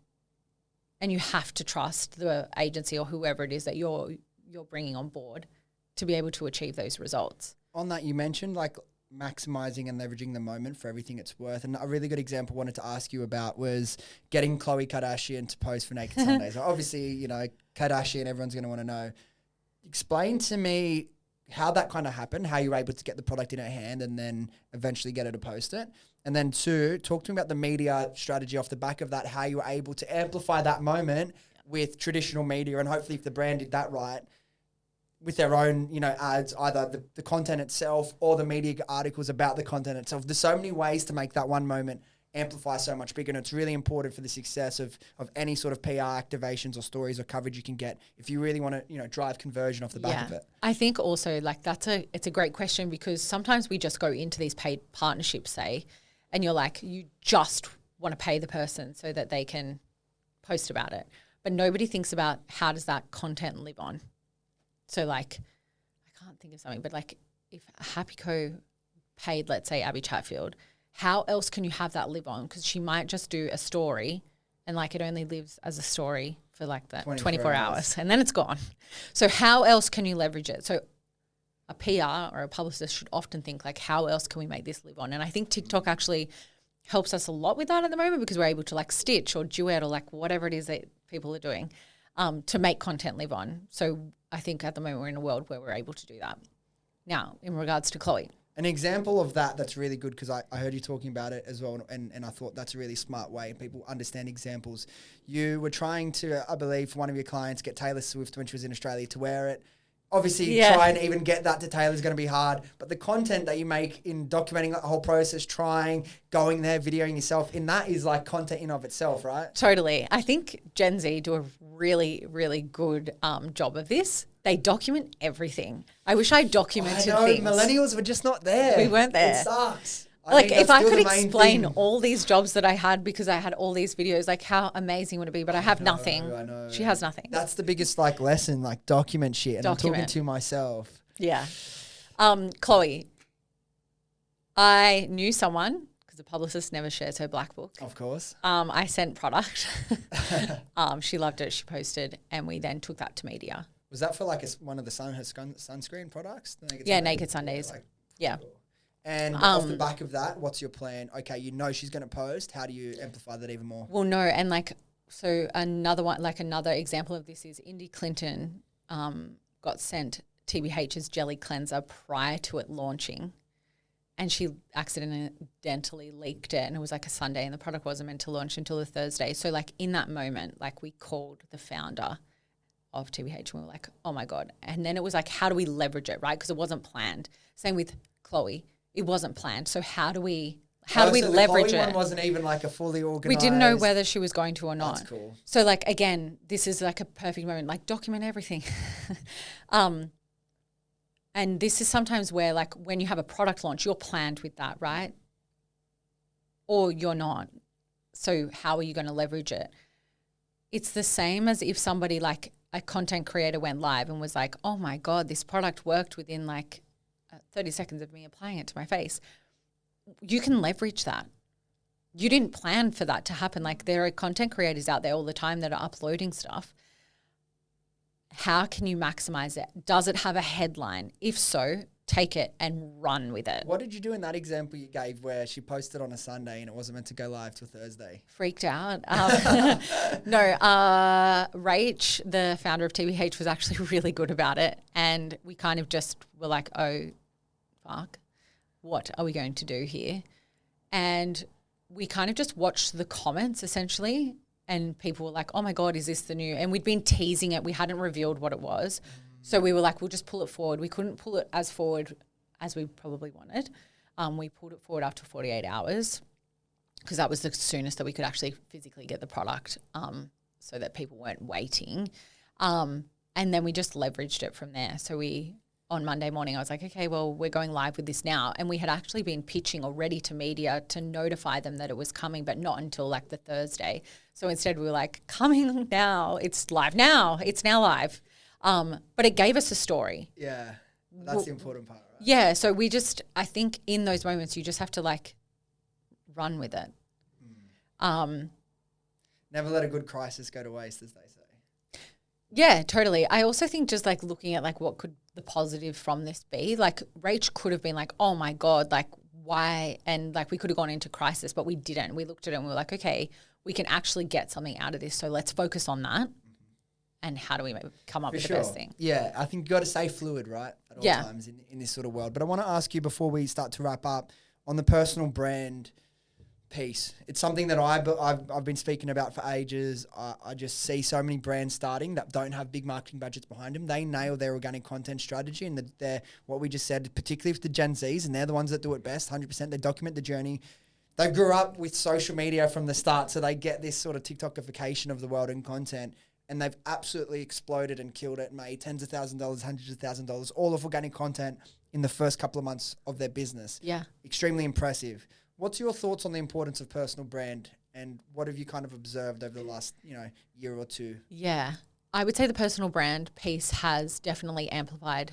and you have to trust the agency or whoever it is that you're bringing on board to be able to achieve those results. On that, you mentioned like maximizing and leveraging the moment for everything it's worth. And a really good example I wanted to ask you about was getting Khloe Kardashian to post for Naked Sundays. Obviously, you know, Kardashian, everyone's going to want to know. Explain to me how that kind of happened, how you were able to get the product in her hand and then eventually get her to post it. And then two, talk to me about the media strategy off the back of that, how you were able to amplify that moment with traditional media, and hopefully if the brand did that right, with their own, you know, ads, either the content itself or the media articles about the content itself. There's so many ways to make that one moment amplify so much bigger, and it's really important for the success of any sort of PR activations or stories or coverage you can get if you really want to, you know, drive conversion off the back of it. I think also like it's a great question, because sometimes we just go into these paid partnerships, say, and you're like, you just want to pay the person so that they can post about it. But nobody thinks about how does that content live on. So like, I can't think of something, but like if Happy Co paid, let's say, Abby Chatfield, how else can you have that live on? Because she might just do a story and like it only lives as a story for like that 24 hours and then it's gone. So how else can you leverage it? So a PR or a publicist should often think like, how else can we make this live on? And I think TikTok actually helps us a lot with that at the moment because we're able to like stitch or duet or like whatever it is that people are doing to make content live on. So I think at the moment we're in a world where we're able to do that. Now, in regards to Chloe. An example of that's really good because I heard you talking about it as well and I thought that's a really smart way. People understand examples. You were trying to, I believe, for one of your clients, get Taylor Swift when she was in Australia to wear it. Obviously, try and even get that to Taylor is going to be hard. But the content that you make in documenting the whole process, trying, going there, videoing yourself, in that is like content in of itself, right? Totally. I think Gen Z do a really, really good job of this. They document everything. I wish I documented things. Millennials were just not there. We weren't there. It sucks. Like if I could explain all these jobs that I had because I had all these videos, like how amazing would it be? But I have nothing. I know. She has nothing. That's the biggest like lesson, like document shit. And I'm talking to myself. Yeah. Chloe, I knew someone because the publicist never shares her black book. Of course. I sent product. She loved it. She posted and we then took that to media. Was that for like one of the sunscreen products? Naked Sundays. Yeah. Cool. And off the back of that, what's your plan? Okay, you know she's going to post. How do you amplify that even more? Well, no. And like, so another one, like another example of this is Indy Clinton got sent TBH's jelly cleanser prior to it launching. And she accidentally leaked it. And it was like a Sunday and the product wasn't meant to launch until the Thursday. So like in that moment, like we called the founder of TBH and we were like, oh my God. And then it was like, how do we leverage it, right? Because it wasn't planned. Same with Chloe. It wasn't planned. So how do we leverage the it? One wasn't even like a fully organized. We didn't know whether she was going to or not. That's cool. So like, again, this is like a perfect moment, like document everything. And this is sometimes where like when you have a product launch, you're planned with that, right? Or you're not. So how are you going to leverage it? It's the same as if somebody like a content creator went live and was like, oh my God, this product worked within like 30 seconds of me applying it to my face. You can leverage that. You didn't plan for that to happen. Like there are content creators out there all the time that are uploading stuff. How can you maximize it? Does it have a headline? If so, take it and run with it. What did you do in that example you gave where she posted on a Sunday and it wasn't meant to go live till Thursday? Freaked out. No, Rach, the founder of TBH, was actually really good about it. And we kind of just were like, oh, fuck, what are we going to do here? And we kind of just watched the comments essentially. And people were like, oh my God, is this the new? And we'd been teasing it. We hadn't revealed what it was. So we were like, we'll just pull it forward. We couldn't pull it as forward as we probably wanted. We pulled it forward after 48 hours because that was the soonest that we could actually physically get the product so that people weren't waiting. And then we just leveraged it from there. So on Monday morning, I was like, okay, well, we're going live with this now. And we had actually been pitching already to media to notify them that it was coming, but not until like the Thursday. So instead we were like, coming now, it's live now, it's now live. But it gave us a story. Yeah, that's the important part, right? Yeah, so I think in those moments you just have to like run with it. Never let a good crisis go to waste, as they say. Yeah, totally. I also think just like looking at like what could the positive from this be? Like Rach could have been like, oh my God, like why? And like we could have gone into crisis, but we didn't. We looked at it and we were like, okay, we can actually get something out of this. So let's focus on that. And how do we come up with the best thing? Yeah, I think you got to stay fluid, right? At all times in this sort of world. But I want to ask you before we start to wrap up on the personal brand piece. It's something that I've been speaking about for ages. I just see so many brands starting that don't have big marketing budgets behind them. They nail their organic content strategy and they're what we just said, particularly with the Gen Zs, and they're the ones that do it best, 100%. They document the journey. They grew up with social media from the start, so they get this sort of TikTokification of the world and content. And they've absolutely exploded and killed it, made tens of thousands of dollars, hundreds of thousands of dollars, all of organic content in the first couple of months of their business. Yeah. Extremely impressive. What's your thoughts on the importance of personal brand, and what have you kind of observed over the last, year or two? Yeah. I would say the personal brand piece has definitely amplified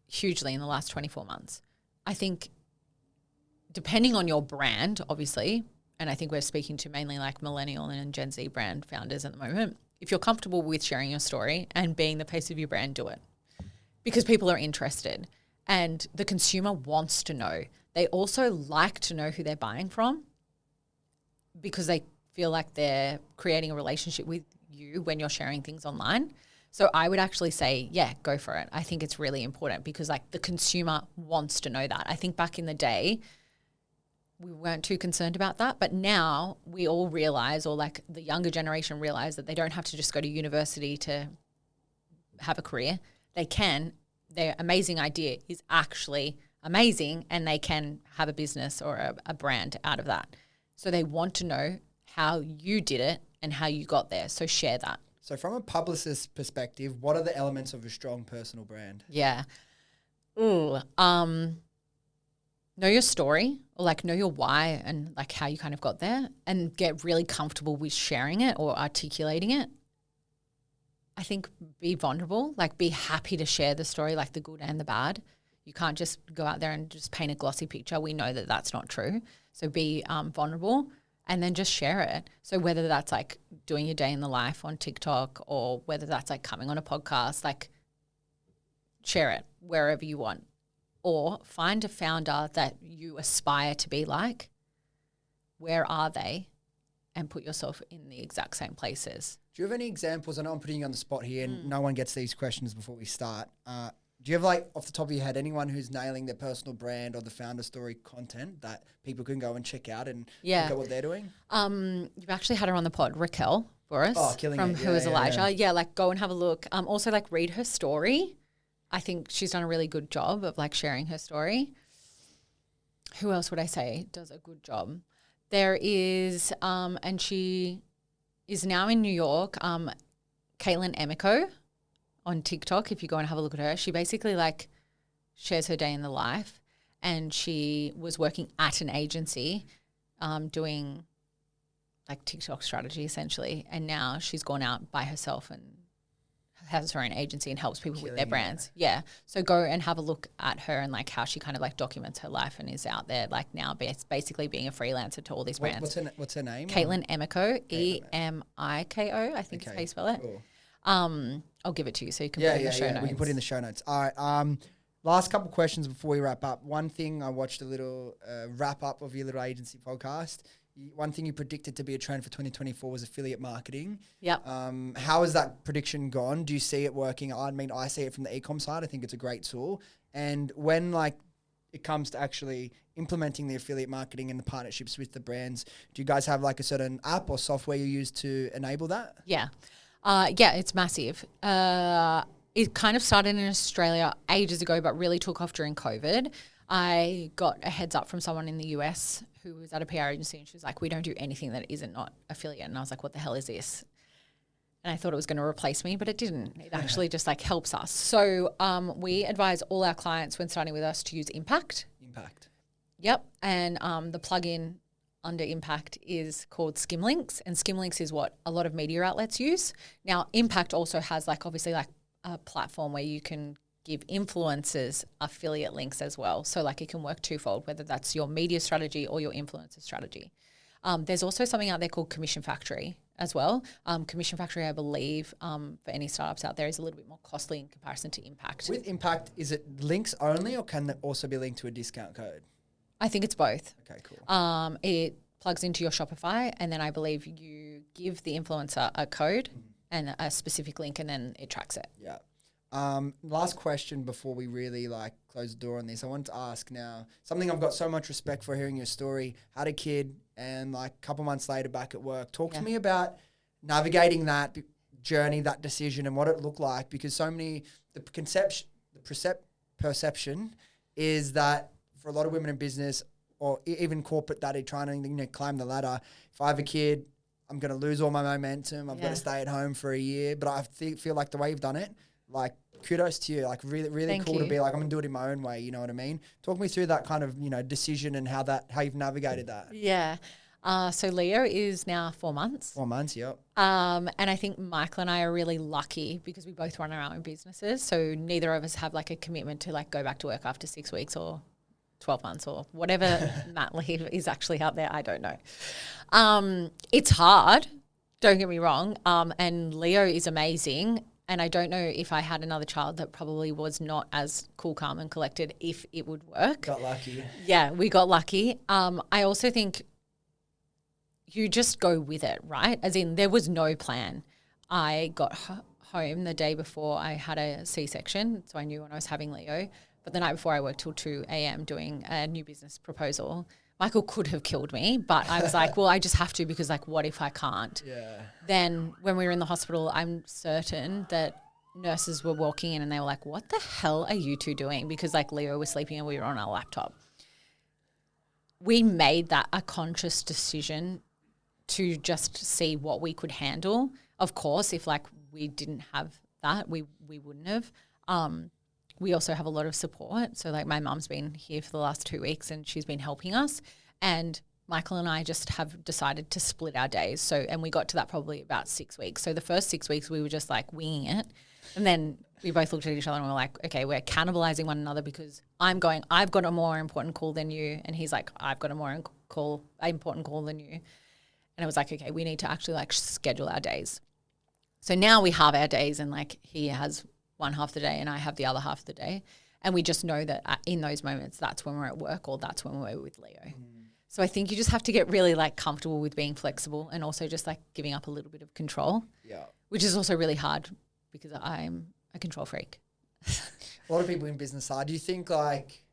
hugely in the last 24 months. I think depending on your brand, obviously, and I think we're speaking to mainly like millennial and Gen Z brand founders at the moment, if you're comfortable with sharing your story and being the face of your brand, do it. Because people are interested and the consumer wants to know. They also like to know who they're buying from because they feel like they're creating a relationship with you when you're sharing things online. So I would actually say, yeah, go for it. I think it's really important because like the consumer wants to know that. I think back in the day, we weren't too concerned about that. But now we all realize, or like the younger generation realize, that they don't have to just go to university to have a career. They can. Their amazing idea is actually amazing and they can have a business or a brand out of that. So they want to know how you did it and how you got there. So share that. So from a publicist perspective, what are the elements of a strong personal brand? Yeah. Know your story, or like know your why and like how you kind of got there, and get really comfortable with sharing it or articulating it. I think be vulnerable, like be happy to share the story, like the good and the bad. You can't just go out there and just paint a glossy picture. We know that that's not true. So be vulnerable and then just share it. So whether that's like doing your day in the life on TikTok or whether that's like coming on a podcast, like share it wherever you want. Or find a founder that you aspire to be like. Where are they? And put yourself in the exact same places. Do you have any examples? I know I'm putting you on the spot here and no one gets these questions before we start. Do you have, like, off the top of your head, anyone who's nailing their personal brand or the founder story content that people can go and check out and look at what they're doing? You've actually had her on the pod, Raquel Boris, from Who is Elijah. Yeah, like go and have a look. Also, like read her story. I think she's done a really good job of like sharing her story. Who else would I say does a good job? There is, and she is now in New York, Caitlin Emico on TikTok. If you go and have a look at her, she basically like shares her day in the life, and she was working at an agency doing like TikTok strategy essentially, and now she's gone out by herself and has her own agency and helps people with their brands. Yeah. So go and have a look at her and like how she kind of like documents her life and is out there like now basically being a freelancer to all these brands. What's her name? Caitlin Emico, Emiko, I think is how you spell it. Cool. I'll give it to you so you can put it in the show notes. We can put it in the show notes. All right. Last couple of questions before we wrap up. One thing, I watched a little wrap up of your little agency podcast. One thing you predicted to be a trend for 2024 was affiliate marketing. Yep. How has that prediction gone? Do you see it working? I mean, I see it from the Ecom side. I think it's a great tool. And when like it comes to actually implementing the affiliate marketing and the partnerships with the brands, do you guys have like a certain app or software you use to enable that? Yeah. It's massive. It kind of started in Australia ages ago, but really took off during COVID. I got a heads up from someone in the US who was at a PR agency, and she was like, we don't do anything that isn't not affiliate. And I was like, what the hell is this? And I thought it was going to replace me, but it didn't. It actually just like helps us. So we advise all our clients when starting with us to use Impact. Yep. And the plugin under Impact is called Skimlinks, and Skimlinks is what a lot of media outlets use. Now, Impact also has like obviously like a platform where you can give influencers affiliate links as well. So like it can work twofold, whether that's your media strategy or your influencer strategy. There's also something out there called Commission Factory as well. Commission Factory, I believe, for any startups out there is a little bit more costly in comparison to Impact. With Impact, is it links only or can that also be linked to a discount code? I think it's both. Okay, cool. It plugs into your Shopify, and then I believe you give the influencer a code and a specific link, and then it tracks it. Yeah. Last question before we really like close the door on this. I wanted to ask now something I've got so much respect for hearing your story. Had a kid and like a couple months later back at work. Talk to me about navigating that journey, that decision and what it looked like, because so many, perception is that for a lot of women in business or even corporate that are trying to climb the ladder, if I have a kid, I'm going to lose all my momentum. I've got to stay at home for a year. But I feel like the way you've done it, like, kudos to you. Like, really, really Thank cool to you. be like, I'm gonna do it in my own way. You know what I mean? Talk me through that kind of, decision and how you've navigated that. Yeah. So Leo is now 4 months. 4 months, yep. And I think Michael and I are really lucky because we both run our own businesses. So neither of us have like a commitment to like go back to work after 6 weeks or 12 months or whatever mat leave is actually out there. I don't know. It's hard. Don't get me wrong. And Leo is amazing. And I don't know if I had another child that probably was not as cool, calm and collected if it would work. Got lucky. Yeah, we got lucky. I also think you just go with it, right? As in there was no plan. I got home the day before I had a C-section, so I knew when I was having Leo. But the night before I worked till 2 a.m. doing a new business proposal. Michael could have killed me, but I was like, well, I just have to because like what if I can't? Yeah. Then when we were in the hospital, I'm certain that nurses were walking in and they were like, what the hell are you two doing? Because like Leo was sleeping and we were on our laptop. We made that a conscious decision to just see what we could handle. Of course, if like we didn't have that, we wouldn't have. We also have a lot of support. So like my mum's been here for the last 2 weeks and she's been helping us. And Michael and I just have decided to split our days. So, and we got to that probably about 6 weeks. So the first 6 weeks we were just like winging it. And then we both looked at each other and we were like, okay, we're cannibalizing one another because I've got a more important call than you. And he's like, I've got a more important call than you. And it was like, okay, we need to actually like schedule our days. So now we have our days and like he has one half the day and I have the other half of the day. And we just know that in those moments, that's when we're at work or that's when we're with Leo. So I think you just have to get really like comfortable with being flexible and also just like giving up a little bit of control. Yeah. Which is also really hard because I'm a control freak. A lot of people in business are. Do you think like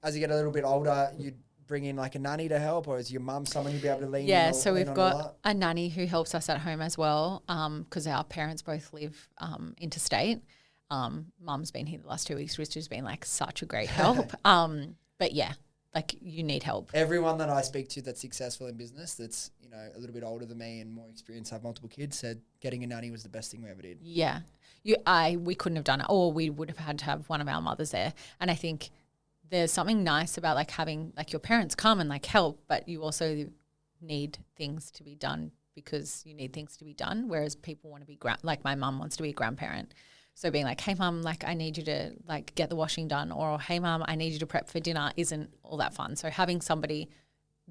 as you get a little bit older, you'd bring in like a nanny to help, or is your mum someone you'd be able to lean Yeah, in so we've on got a nanny who helps us at home as well because our parents both live interstate. Mum's been here the last 2 weeks, which has been like such a great help. But yeah, like you need help. Everyone that I speak to that's successful in business, that's a little bit older than me and more experienced, have multiple kids, said getting a nanny was the best thing we ever did. Yeah, we couldn't have done it, or we would have had to have one of our mothers there. And I think there's something nice about like having like your parents come and like help, but you also need things to be done because you need things to be done. Whereas people want to be like my mum wants to be a grandparent. So being like, hey mum, like I need you to like get the washing done, or hey mum, I need you to prep for dinner isn't all that fun. So having somebody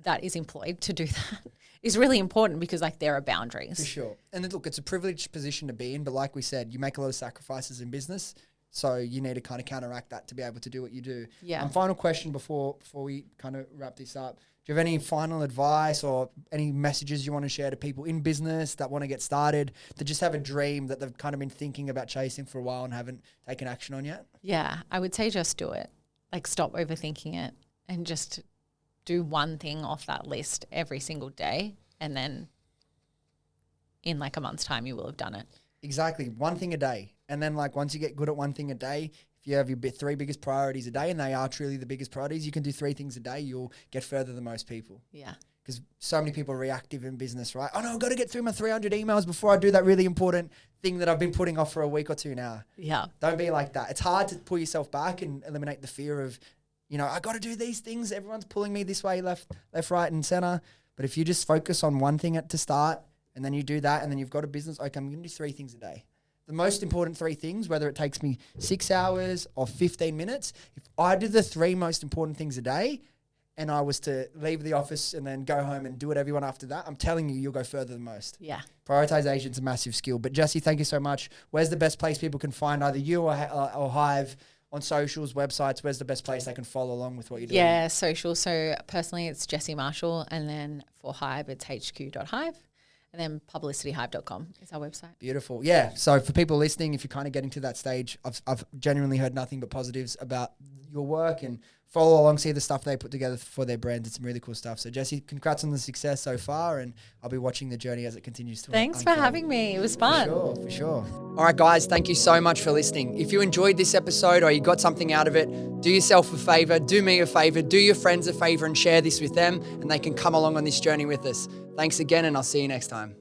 that is employed to do that is really important because like there are boundaries. For sure. And look, it's a privileged position to be in, but like we said, you make a lot of sacrifices in business. So you need to kind of counteract that to be able to do what you do. Yeah. Final question before we kind of wrap this up. Do you have any final advice or any messages you want to share to people in business that want to get started, that just have a dream that they've kind of been thinking about chasing for a while and haven't taken action on yet? Yeah, I would say just do it. Like stop overthinking it and just do one thing off that list every single day. And then in like a month's time, you will have done it. Exactly. One thing a day. And then like once you get good at one thing a day, if you have your three biggest priorities a day and they are truly the biggest priorities, you can do 3 things a day. You'll get further than most people. Yeah. Because so many people are reactive in business, right? Oh no, I've got to get through my 300 emails before I do that really important thing that I've been putting off for a week or two now. Yeah. Don't be like that. It's hard to pull yourself back and eliminate the fear of, I got to do these things. Everyone's pulling me this way, left, right and center. But if you just focus on one thing to start and then you do that and then you've got a business, okay, I'm going to do 3 things a day. The most important 3 things, whether it takes me 6 hours or 15 minutes, if I did the 3 most important things a day and I was to leave the office and then go home and do whatever you want after that, I'm telling you, you'll go further than most. Yeah. Prioritization's a massive skill. But Jessy, thank you so much. Where's the best place people can find either you or Hive on socials, websites? Where's the best place they can follow along with what you're doing? Yeah, social. So personally, it's Jessy Marsall, and then for Hive, it's hq.hive. And then publicityhive.com is our website. Beautiful. Yeah. So for people listening, if you're kind of getting to that stage, I've genuinely heard nothing but positives about your work, and follow along, see the stuff they put together for their brands. It's some really cool stuff. So Jessy, congrats on the success so far, and I'll be watching the journey as it continues to Thanks unfold. for having me. It was fun. For sure. All right, guys, thank you so much for listening. If you enjoyed this episode or you got something out of it, do yourself a favor, do me a favor, do your friends a favor and share this with them, and they can come along on this journey with us. Thanks again, and I'll see you next time.